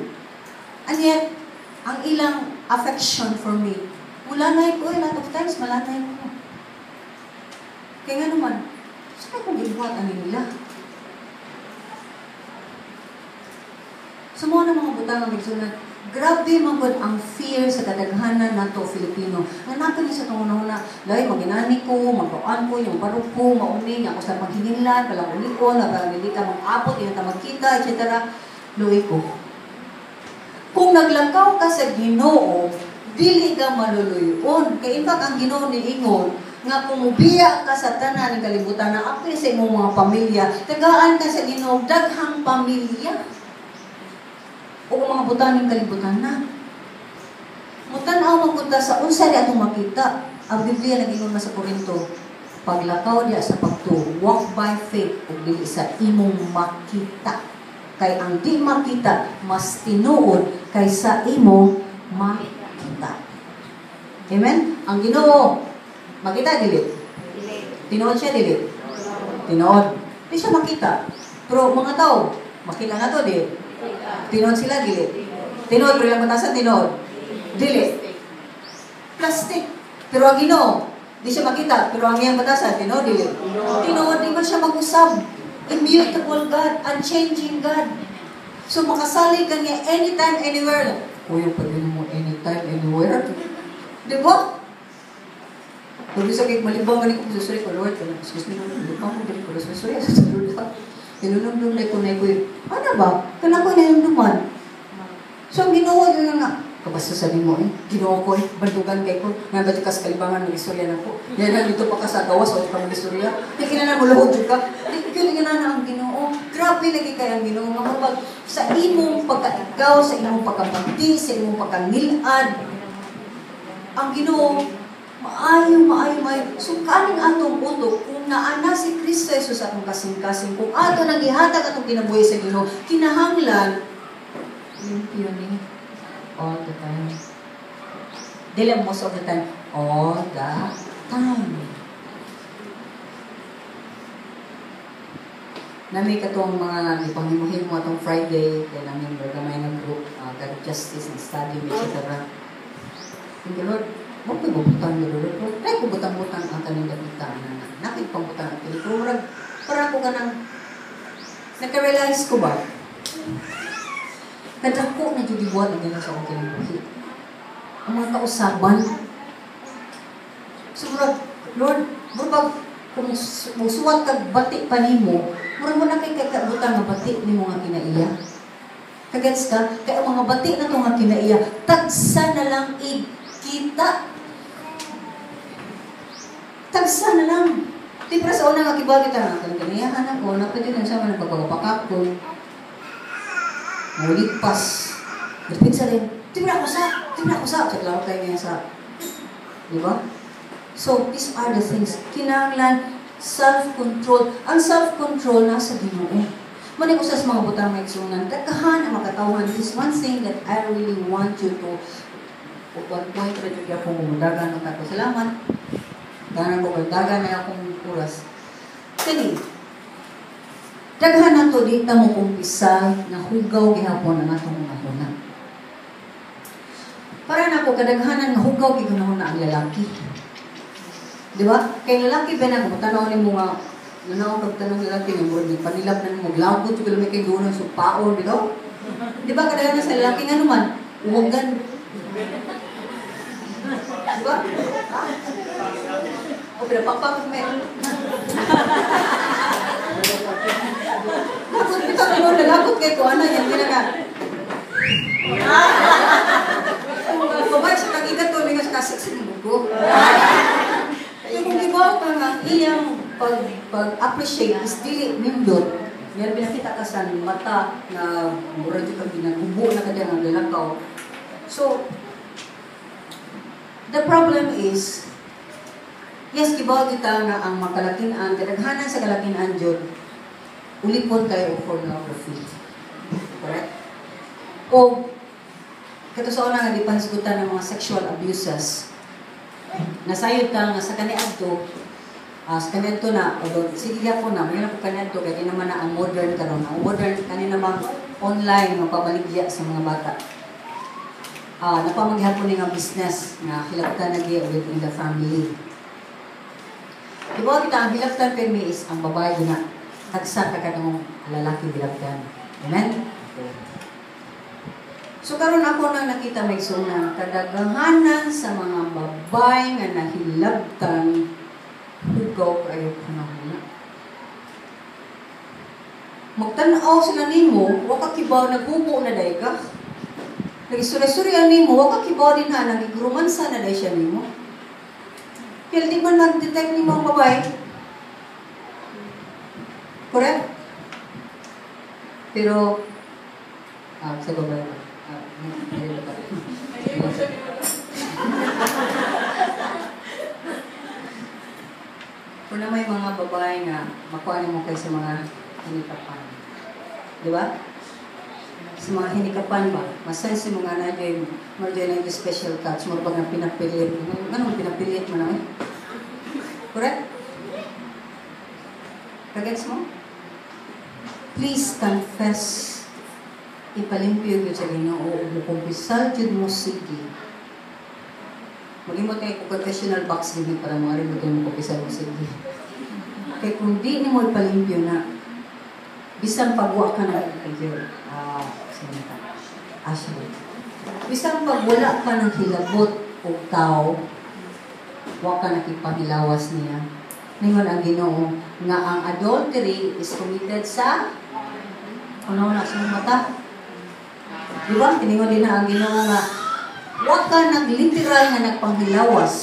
And yet, ang ilang affection for me, mulanay ko, a lot of times, malanay ko. Kaya nga naman, saan kong gibuhat ang nila? Sa mga ng mga butang ang nagsunod, Grabe man gud ang fear sa kadaghanan nato Filipino. Nga nato ni sa tungon-una, dahil maginani ko, magpauan ko, yung parok ko, mauni, ako sa paghinginlan, palang ulikon, palang hindi ka mag-apot, hindi ka magkita, etc. Luwi ko. Kung naglangkaw ka sa Ginoo, dili ka maluluyon. Kaya in fact, ang Ginoo ni Ingon, nga kung ubiya ka sa tanan ng kalibutan na apil sa imong mga pamilya, tagaan ka sa Ginoo, daghang pamilya. O kung mga butan ng kalibutan na. Mutanaw magpunta sa unsay atong makita. Ang Biblia nag-ingon na sa Korinto, paglakaw diya sa pagtuo, walk by faith ug dili sa imong makita. Kay ang di makita mas tinuod kaysa imong makita. Amen? Ang Ginoo makita dili? Tinuod siya dili? Tinuod. Di siya makita. Pero mga tao, makita na to di. Tinuod sila, dili. Tinuod, pero yung batasan, tinuod. Dili. Plastic. Pero ang Ginoo, di siya makita. Pero ang iyang batasan, tinuod, dili. Tinuod, di ba siya mag-usab? Immutable God, unchanging God. So, makasali ka niya anytime, anywhere. O yung pagin mo, anytime, anywhere. Di ba? Kung bisa kayo malibang galing ko, sorry ko, Lord, excuse me, malibang ko, galing ko, sorry, tinunong-nung na ko na ko, ano ba? Kala ko na yung duman. So, Ginoo yun nga. Kabasta sabi mo, Ginoo ko, bandugan kay ko, nga ba't ka sa kalibangan ng istorya na ko. Yan na dito pa ka sa gawas, o ka ng istorya. Di kinana mo lahod ka. Di kinana ang Ginoo. Grabe lagi kay ang Ginoo. Nga kapag sa imong pagkaigaw, sa imong pagkabati, sa imong pagkangilad, ang Ginoo, maayo. So, kaning atong utok, kung naana si Kristo Jesus atong kasing-kasing, kung ato nagihatag atong kinabuhi sa Ginoo, kinahanglan, limpyo ni all the time. Dili most of the time, all the time. Nami katong mga ipangimuhin mo atong Friday, kaya namin gamay ng group, God Justice and Study, etc. Thank you, Lord. Huwag ko bubutang nyo, Lord. Try ko butang-butang ang kanong dapitan. Nakit pang butang ang pinag. Parang ko ka nang nagka-realize ko ba? Kadako na dyan dibuat na gano'n sa akong kinabuhi. Ang mga kausaban. So, Lord, murag, kung suwat kag bati pa ni mo, murag mo na kay kakabutang nga bati ni mo nga kinaiya. Kagets ka? Kaya ang mga bati na ito nga kinaiya, tagsa na lang kita. Tagsa na lang. Di para sa una nga kibagi ta, kaniyahan ako, napwede na siya man nagpapagapakap ko. Maligpas. Gapit sa rin, di ba ako sa? Sa klaro tayo niya sa. Di ba? So, these are the things. Kinanglan, self-control. Ang self-control nasa Ginoo. Mani ko sa mga butang may iksunan, kakahan ang makatawan. This is one thing that I really want you to, at one point, rin yung akong umudagan ng tato. Salamat. Ganang ko dagan na akong oras. Kani, daghan na to dito mo kumpisa na hugaw gihapon ang atong mga huna. Para na ko kadaghanan nga hugaw gihapon na ang lalaki. Di ba? Kay lalaki ba na kung tanaw ni mo nga nanaw pagtanong lalaki ni mo di panilab na mo glagot yung may kay doon sa paon, di ba? Di ba kadaghanan sa lalaki nga naman uwagan. Di ba? O pinapakpak may lagot kita ko na lagot kay ko ano yan gina ka. Babay sa kagigat to nga sa kasaksin mo ko. Yung kung ibaw ka nga iyang pag-appreciate is dili nindot. Yan pinakita ka sa mata na mura di ka ginagubo na kadya ng lalakaw. So, the problem is, yes, kibaw kita nga ang makalakinan, kadaghanan sa kalakinan dyan, ulipon kayo o pornography. Correct? O, kato sa una nga di panisgutan ng mga sexual abuses. Nasayod ka nga sa kaniadto, sa kaniadto na, although sige po na, may po kaniadto, kaya di naman na ang modern karon. Ang modern, kanina naman online, mapabaligya sa mga bata. Napamaghapon nga business na hilaptan na within the family. Diba kita, ang hilaptan permi is ang babae na tagsa ka kanong lalaki hilaptan. Amen? So karon ako nang nakita may sunan, kadaghanan sa mga babay nga nahilabtan, hugaw kayo kanahuna. Magtanaw sila nimo, wa ka kibaw naghubo na day ka. Nagisuri-surian nimo, wa ka kibaw din na nagigrumansa na day siya nimo. Kaya di man nag-detect nimo ang babay. Correct? Pero, sa babay ko. Kung na may mga babae nga makuha mo kayo sa mga hinikapan. Di ba? Sa mga hinikapan ba? Masensi mo nga na yung na yung special touch mo pag na pinapilit. Anong pinapilit mo na eh? Correct? Kagets mo? Please confess. Ipalimpyo yun sa Ginoo. Kumpisal yun mo sige. Magimot kayo kung confessional box din para mga rin mo kumpisal mo sige. Kaya kung di mo ipalimpyo na bisang pagwa ka na bisang pagwala ka ng hilabot o tao, wa ka nakipahilawas niya. Ningon ang Ginoo nga ang adultery is committed sa ano na sa mata. Diba? Tiningon din na ang Ginoo nga wa ka nagliteral nga nagpanghilawas.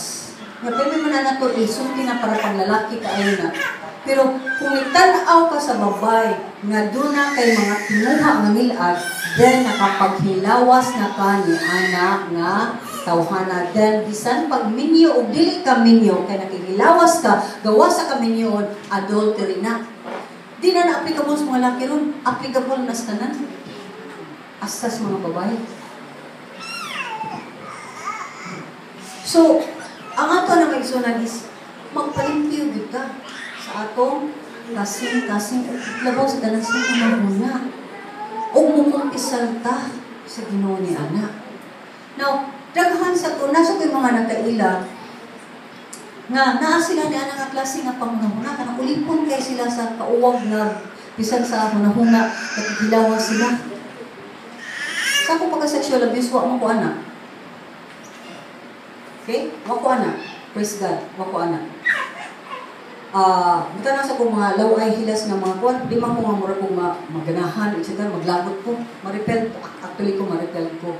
Nga pwede mo na nato isulti na para panglalaki ka ayon na. Pero kung itanaw ka sa babay nga doon na kay mga tinuha nga nilad, then nakapaghilawas na ka ni anak nga tawhana. Then bisan pag minyo o dili ka minyo kay nakihilawas ka, gawa sa kaminyoon, adultery na. Di na na-applicable sa mga laki ron. Applicable na sa tanan. Asas mga babae. So, ang ato na maigsunan is magpalimpyo gid ka sa atong kasing labaw sa dalang sa muna. O mumumpisal ta sa Ginoo ni ana. Now, daghan sa to nasa ko'y mga nagkaila nga naa sila ni ana nga klase nga panghuna kanang ulipon kay sila sa kauwag na bisan sa hunahuna nakikilawan sila. Sa kung pagka-sexual abuse, wa mo ko anak. Okay? Wa ko anak. Praise God. Wa ko anak. Buta na sa kong mga laway hilas ng mga kuwan, di man ko nga mura kong maganahan, etc. Maglagot ko. Maripel. Actually ko, maripel ko.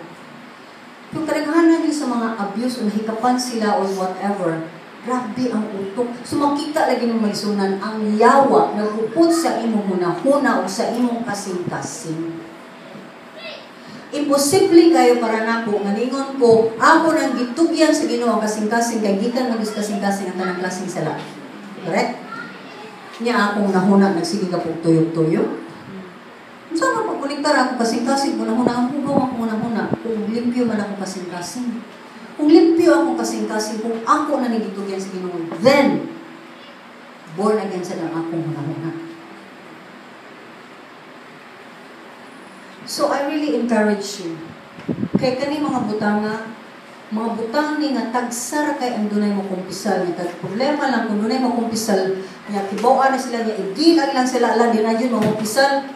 Kung kadaghanan din sa mga abuse o nahikapan sila or whatever, grabe ang utok. So makita lagi ng maisunan ang yawa na upod sa imong hunahuna o sa imong kasing-kasing. Imposible kayo para nako nga ningon ko ako nang gitugyan sa Ginoo kasing-kasing kay gikan magis kasing-kasing ang tanang klaseng sala. Correct? Nya akong nahuna nagsige ka pug tuyok-tuyok. Unsa man pagkuliktar ako kasing-kasing kung nahuna ang hugaw ako nahuna kung limpyo man ako kasing-kasing. Kung limpyo ako kasing-kasing kung ako na nagitugyan sa Ginoo, then born again sa lang akong hunahuna. So, I really encourage you. Kaya kani mga butang ni nga tagsara kay ang dunay mo kumpisal. Nga problema lang kung dunay mo kumpisal, nga kibawaan na sila, nga igilag lang sila, ala, di na yun mo kumpisal,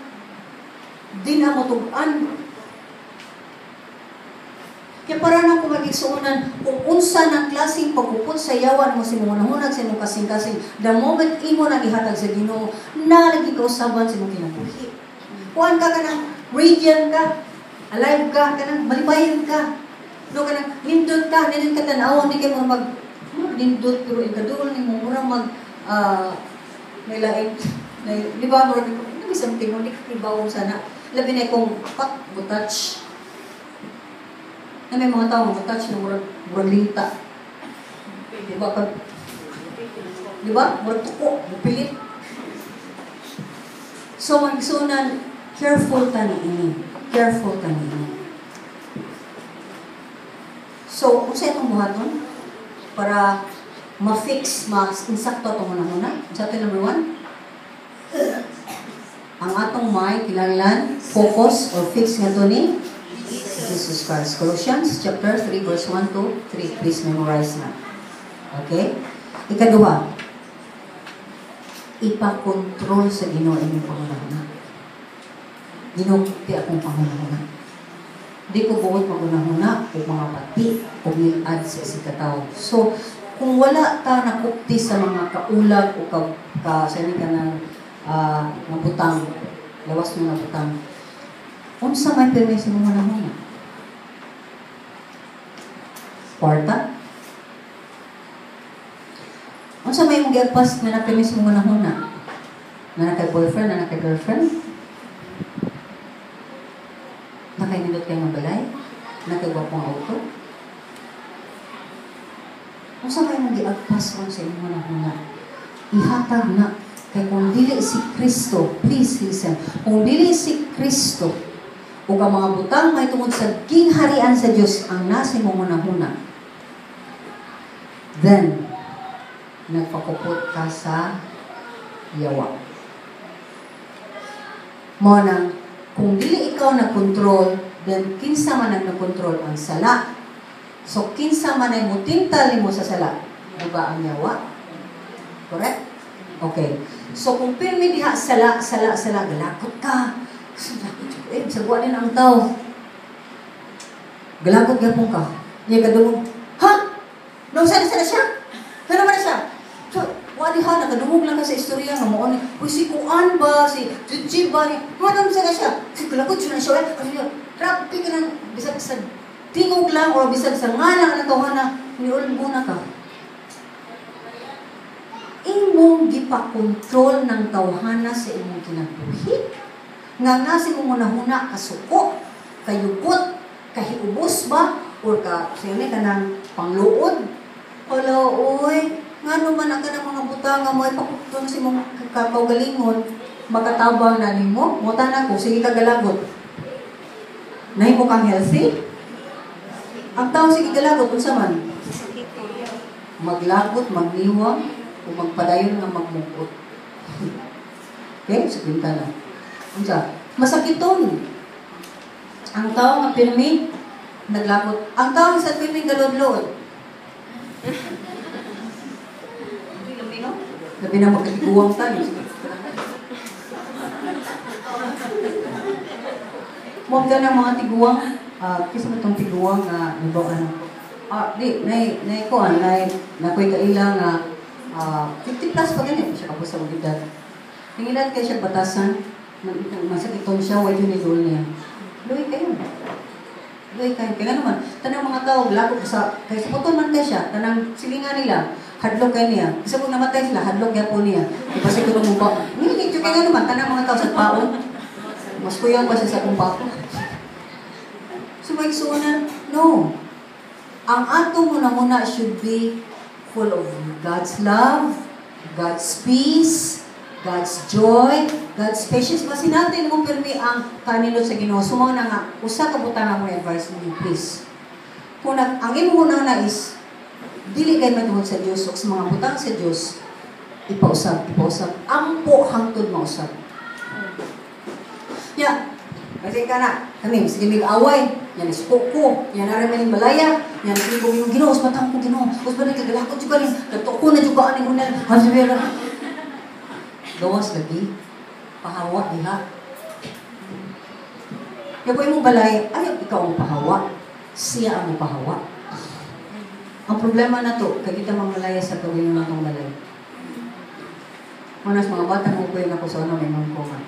di na mo tugan. Kaya para na kung mag-igsuunan, kung unsa ng klaseng pagpupot sa yawan mo si mga nahunag sa mong kasing-kasing, the moment imo na ihatag sa Ginoo, na lagi kausaban sa mong kinabuhi. Kuhan ka ng radiant ka, alive ka, kanang malibayan ka. No, kanang nindot ka tanaw, hindi kayo nindot, pero ikadul ni mo murang nailain, di ba, murang, hindi something, hindi kibawang sana. Labi na kong butach. Na may mga tao, butach na murang linta. Di ba, murang tuko, bupilit. So, magsunan, careful ka na ini. Careful ka na ini. So, kung sa itong buhaton, para ma-fix, ma-insakto itong muna. Sa ito number 1, ang atong mind, kinahanglan, focus or fix nga ito ni Jesus Christ. Colossians chapter 3, verse 1 to 3. Please memorize na. Okay? Ikaduha, ipakontrol sa Ginoo inyong pangunahuna. Ginoo, di akong pangunahuna. Di ko buot magunahuna o mga pati o milad sa isikataw. So, kung wala ta nakupti sa mga kaulag o sani ka ng nabutang, lawas mo nabutang, unsa may permis mo manahuna? Kwarta? Unsa may mong giagpas na na-permis mo manahuna? Na naka-boyfriend, na naka-girlfriend? Nakainindot kayo ng balay? Nakagwapong auto? Kung sa may mong giagpas ron sa inyo manahuna, ihatag na. Kaya kung dili si Kristo, please listen, kung dili si Kristo, o ka mga butang may tungod sa gingharian sa Diyos ang nasi mo manahuna, then, nagpakupot ka sa yawa. Mo nang, kung dili ikaw nagkontrol, then kinsa man nagkontrol ang sala. So, kinsa man ay mutintal mo sa sala. Diba ang yawa? Correct? Okay. So, kung pirmi diha sala, galakot ka. Sagwa din ang tao. Galakot gapon ka. Niya kadungog, ha? Nausan na siya? Kano man na siya? So, wali ha, nakadungog lang ka sa istorya nga mo. Uy, si Kuan ba? Si Jujib ba? Manong sa na siya? Si galakot siya na siya. Grabe ka ng bisag sa tingog lang o bisag sa ngana na tawana. Niul muna ka. Imong gipa-control ng tawhana sa imong kinabuhi. Nga nasi mo muna kasuko, kayubot, kahiubos ba, or siyempre ka ng pangluod. Hala, oy, nga naman ang ka ng mga butanga mo, ay pakutong si mong kakaugalingon, makatabang na ni mo, muta na ko, sige kagalagot. Nahin mo kang healthy? Ang tao sige galagot, kung saman? Maglagot, magliwang, o magpadayon nga magmukot. Okay? So, pinta na. Unsa? Masakiton. Ang tao nga pirmi, naglakot. Ang tao sa pirmi galod-lod. Labi na magkatiguang tayo. Huwag ka ng mga tiguang. Kasi mo itong tiguang na nakoy kaila nga 50 plus pa ganyan. Siya kapos sa magidad. Nangilan kayo siya batasan. Masakiton siya, why yun idol niya. Luwi kayo. Kaya naman, tanang mga tao, lagot sa, kaya sa puton man kayo siya, tanang silingan nila, hadlok kayo niya. Isa kung namatay sila, hadlok yan po niya. Iba siguro mong bako. Nginig, kaya naman, tanang mga tao sa paon. Mas kuyang pa siya sa kong bako. So, may suunan, no. Ang ato muna should be full of God's love, God's peace, God's joy, God's patience. Basin natin mo pirmi ang kanino sa Ginoo. Sumaw na nga, usa ka butang mo advice mo, please. Kung ang imo na is, dili kay matungod sa Dios o sa mga butang sa Dios, ipausap. Ampo hangtod mausap. Kasi ka na, kami, sige may away, yan ispok ko, yan naramay ng balaya, yan sige ko Ginoo, matang ko Ginoo, usba na kagalakot juga rin, kato ko na juga aning unal, hasibira. Gawas lagi, pahawa diha. Kaya po yung balay, ayaw ikaw ang pahawa, siya ang pahawa. Ang problema na to, kaya kita mga malaya sa gawin ng itong balay. Manas mga bata mo po yun ako sa ano, may mga nga.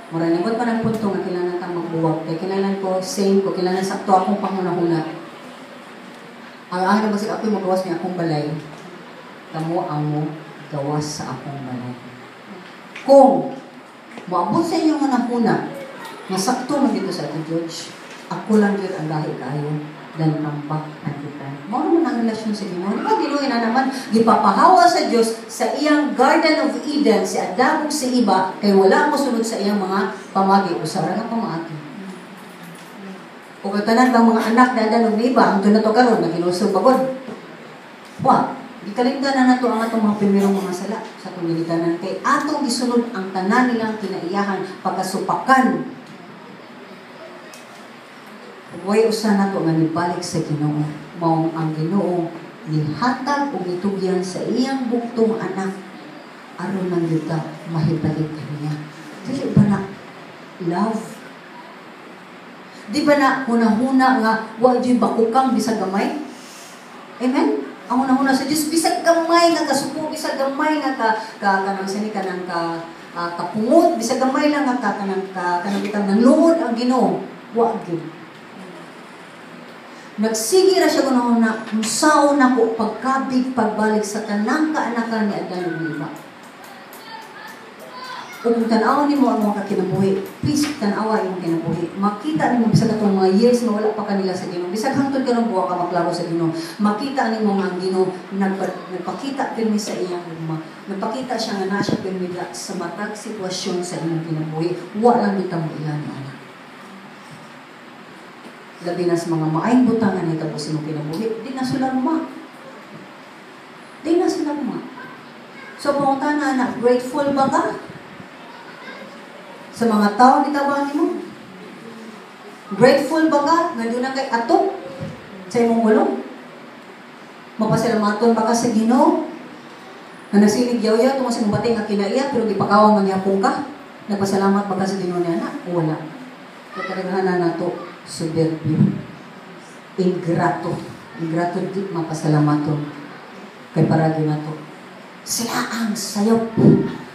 Maraming ba't pa ng punto nga kailangan kang magbuwag. Kaya kailangan ko, same ko, kailangan sakto akong panghuna-huna. Ang akin na basig ako'y magawas niya akong balay. Tamo ang mo gawas sa akong balay. Kung maabot sa inyo nga nahuna, masakto man dito sa ating George, ako lang yun ang dahil kayo, dan tambak na kita. Mao naman ang relasyon sa Ginoo. Diba, Ginoo na naman, gipapahawa sa Diyos sa iyang Garden of Eden, si Adam ug si Eva, kay wala mo sunod sa iyang mga pamagi, usara nga pamagi. O katanan bang mga anak na Adam ug Eva, ang na to karon naginusog pagod. Di kalimtan na nato ang atong mga primerong mga sala sa kumilitanan kay atong gisunod ang tanan nilang kinaiyahan pagkasupakan. Huwag usa na ito nga nibalik sa Ginoo. Maong ang Ginoo nihatag o nitugyan sa iyang buktong anak aron nang yuta mahibalik kaniya. Dili ba na love? Di ba na hunahuna nga, wa dyan bakukang bisag gamay? Amen? Ang hunahuna sa Diyos, bisag gamay nga kasuko, bisag gamay nga kanang sini kanang kapungot, bisag gamay lang nga kanang bitang ng lungod ang Ginoo. Wa gyud. Nagsige ra siya kuno na musaon nako pagkabig pagbalik sa tanang kaanakan ni Adan ug Eva. Ug kung tan-aw nimo ang mga kinabuhi, please tan-awa imong kinabuhi. Makita nimo bisag atong mga years na wala pa kanila sa Ginoo. Bisag hangtod karon buwa ka maklaro sa Ginoo. Makita nimo nga ang Ginoo nagpakita pirmi sa iyang ugma. Nagpakita siya nga naa siya pirmi sa matag sitwasyon sa imong kinabuhi. Wa lang bitang ilan ana. Labi na sa mga maayong butangan na itapos mo kinabuhi, di na sila luma. Di na sila luma. So, pangunta na, grateful ba ka? Sa mga tao, di tabangin mo? Grateful ba ka? Nandun na kay atok sa imong gulong? Mapasalamaton ba ka sa Ginoo? Na nasinig yaw-yaw, tungo sa batay nga kinaiya, pero di pakawang mangyapong ka? Nagpasalamat ba ka sa Ginoo niya na? O wala. Kakaragahan na to soberbio, ingrato di mapasalamaton kay paragi na to. Sila ang sayop,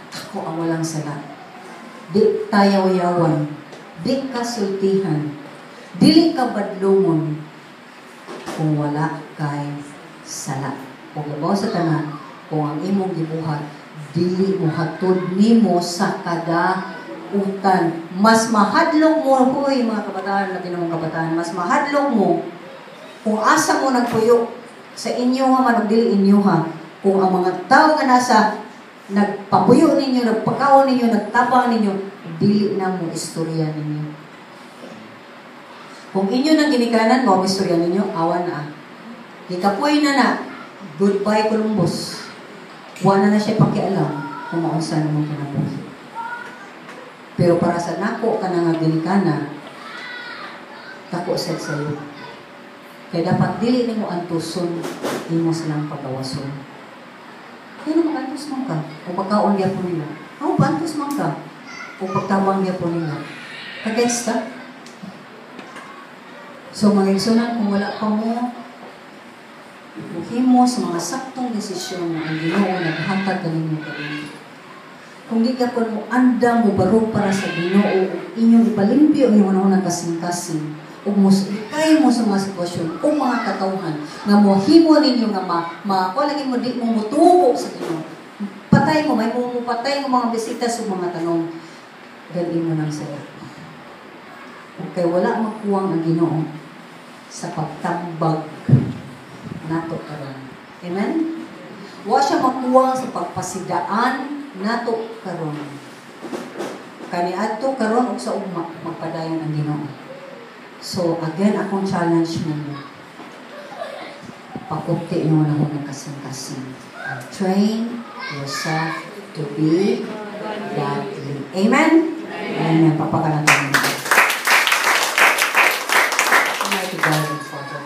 ako ang walang sala. Di tayaw-yawan, di kasultihan, dili ka badlungon kung wala kay sala. Kung labaw sa tanan, kung ang imong gibuhat, dili mo hatod nimo sa kada utan. Mas mahadlok mo, hoy mga kabataan, natin namang kabataan, mas mahadlok mo kung asa mo nagpuyo sa inyo nga man, dili inyo ha, kung ang mga tao nga nasa nagpapuyo ninyo, nagpakaon ninyo, nagtabang ninyo, dili na mo istorya ninyo. Kung inyo nang ginikanan mo ang istorya ninyo, awan na. Gikapoy na, goodbye Columbus. Wala na siya pakialam kung maunsan mo kinabuhi. Pero para sa nako ka nga ginikana, tako sad sayo. Kaya dapat dili nimo antuson, imo silang pagawason. Kaya naman antus man ka, o pagkaon niya po nila. O pantus man ka, o pagtawang niya po nila. Kagets ka? So magigsunan kung wala pa mo, himo sa mga saktong desisyon na ang Ginoo naghatag kaninyo kanin. Kung di ka po mo anda mo barog para sa Ginoo, inyong ipalimpyo ang inyong unang kasing-kasing, o ikay mo sa mga sitwasyon, o mga katawhan, nga mo himo ninyo nga lagi mo di mo mutubo sa Ginoo. Patay mo, may patay mo mga bisita sa mga tanong, galin mo ng saya. Okay, wala magkuwang ang Ginoo sa pagtambag nato karon. Amen? Wa siya magkuwang sa pagpasidaan nato karon. Kaniadto karon ug sa ugma magpadayon ang Ginoo. So again akong challenge ninyo. Pakupti niyo na ng kasing-kasing. Train yourself to be godly. Amen? Amen. Papakalatan niyo. Almighty God and Father.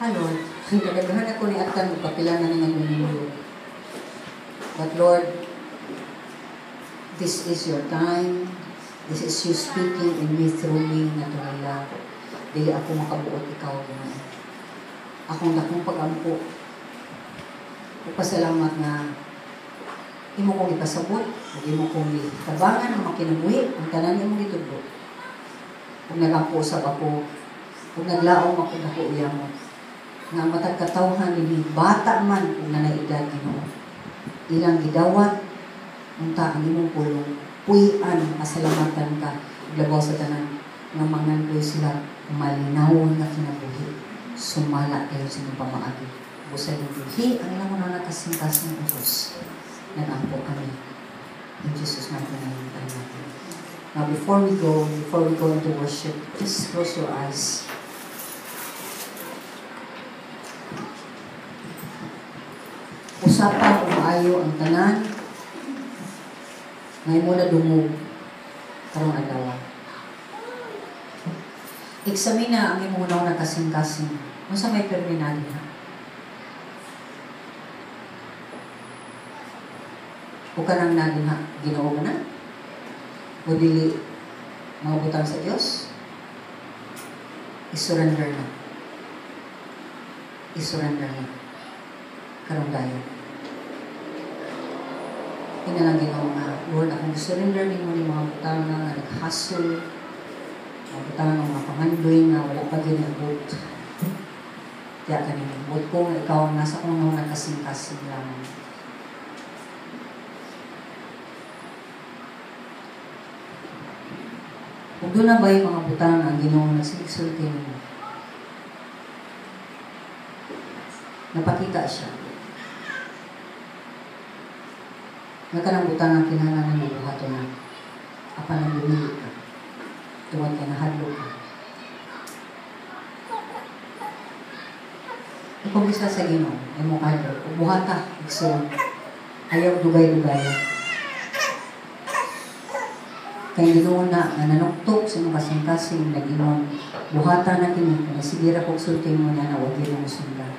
Lord, nagdaghan ako ni Atan ug kapila na nga ninyo. But Lord, this is your time. This is you speaking in me, through me, na tunay. Dili ako makabuot ikaw, Ginoo. Akong dakong pag-ampo. Pasalamat na imo kong ipasabot, ug imo kong itabangan ang makinabuhi, ang tanan imong gitudlo. Kung nagampo sa ako, kung naglaom ako dako iya mo, nga matag katawhan ni bata man kung nanaidad Ginoo. Ilang gidawat, unta ang imong pulong, puy-an, masalamatan ka, labaw sa tanan, nga mangan ko sila malinawon na kinabuhi. Sumala kayo sa inyong pamaagi. Busay ng buhi, ang ilang mga nakasing-kasing utos. Nag-ampo kami. In Jesus' mighty name, natin. Now, before we go into worship, just close your eyes. Usapan umaayo ang tanan. Ngayon mo na dumog. Karong adlaw. Eksamina ang imong una na kasing-kasing. Unsa may terminal na? O ka nang naging Ginoo na? O dili mga butang sa Diyos, isurrender na. Isurrender na. Karong dayon. Lang Ginoo nga, Lord, akong surrender nimo ni mga butang nga naghasol, mga butang nga mga pangandoy nga wala pa ginabot. Kaya kanina, buot ko nga ikaw ang nasa kong mga kasing-kasing lamang. Kung doon na ba yung mga butang ang Ginoo nagsisulti nimo? Napakita siya. Nagkanang butang ang kinahanglan ng buhaton na apan ang bumili ka. Tuwad ka na hadlo ka. Kung bisa sa Ginoo, ay mo kahadlo. Buhata, igsoon. Ayaw dugay-dugay. Kaya Ginoo na nanuktok sa mga kasing-kasing nag-inon. Buhata na kini. Nasigira kong sulti mo na na huwag yun mo sundan.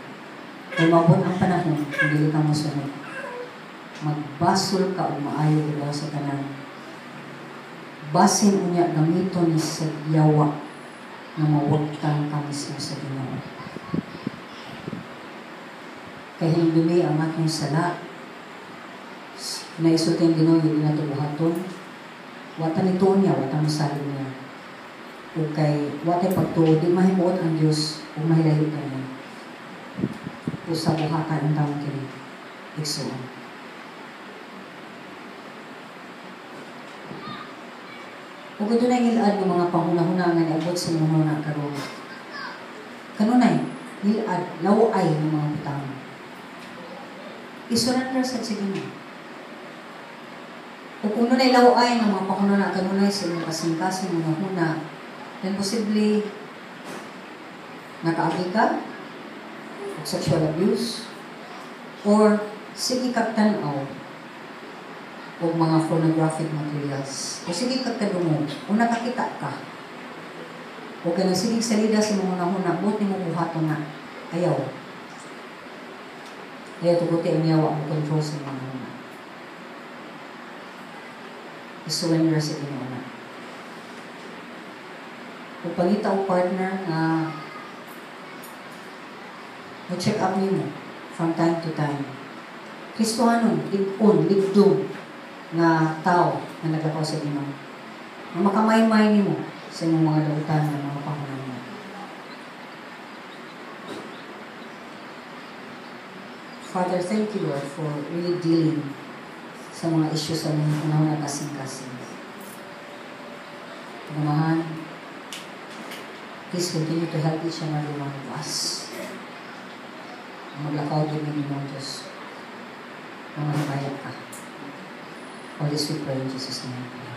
Kaya mabot ang panahon, hindi ka mo sunod. Magbasol ka o maayo diba sa tanan. Basin unya gamiton ni sa yawa na mawagtang ka mismo sa Ginoo. Kaya hindumi ang aking sala. Naisulti ang Ginoo yung inatubuhaton. Wata nito niya, wata masalin niya. O kay wata pagtuod, di mahimuot ang Diyos o mahilayo ka niya. O sa buhatan ang taong kini. Iksuon. Kung ito na ilad ng mga panghuna-hunangan na abot sa mga huna karoon. Kanunay, ilad, laway ng mga butang. Isurrender sa Ginoo. Kung kuno na laway ng mga panghuna kanunay sa mga kasing-kasing mga huna, then posible nakaagi ka, sexual abuse, or sige kagtanaw, o mga pornographic materials. O sige kagtadungo, o nakakita ka. O ka nagsigig salida sa mga nahuna, buot ni mo buhaton na, ayaw. Ayaw tuguti ang yawa mo control sa mga nahuna. I-surrender sa Ginoo na. Kung pangita o partner na mag-check up niyo from time to time. Kristohanon, ligdong na tao na nagakaw sa Ginoo. Na makamay-may nimo sa inyong mga lautan ng mga pangunan. Father, thank you, Lord, for really dealing sa mga issues sa mga panahon na kasing-kasing. Pagmamahan, please continue to help each and every one of us. Maglakaw din ng Ginoo Diyos. Mga himayat ka. All this we pray in Jesus' name.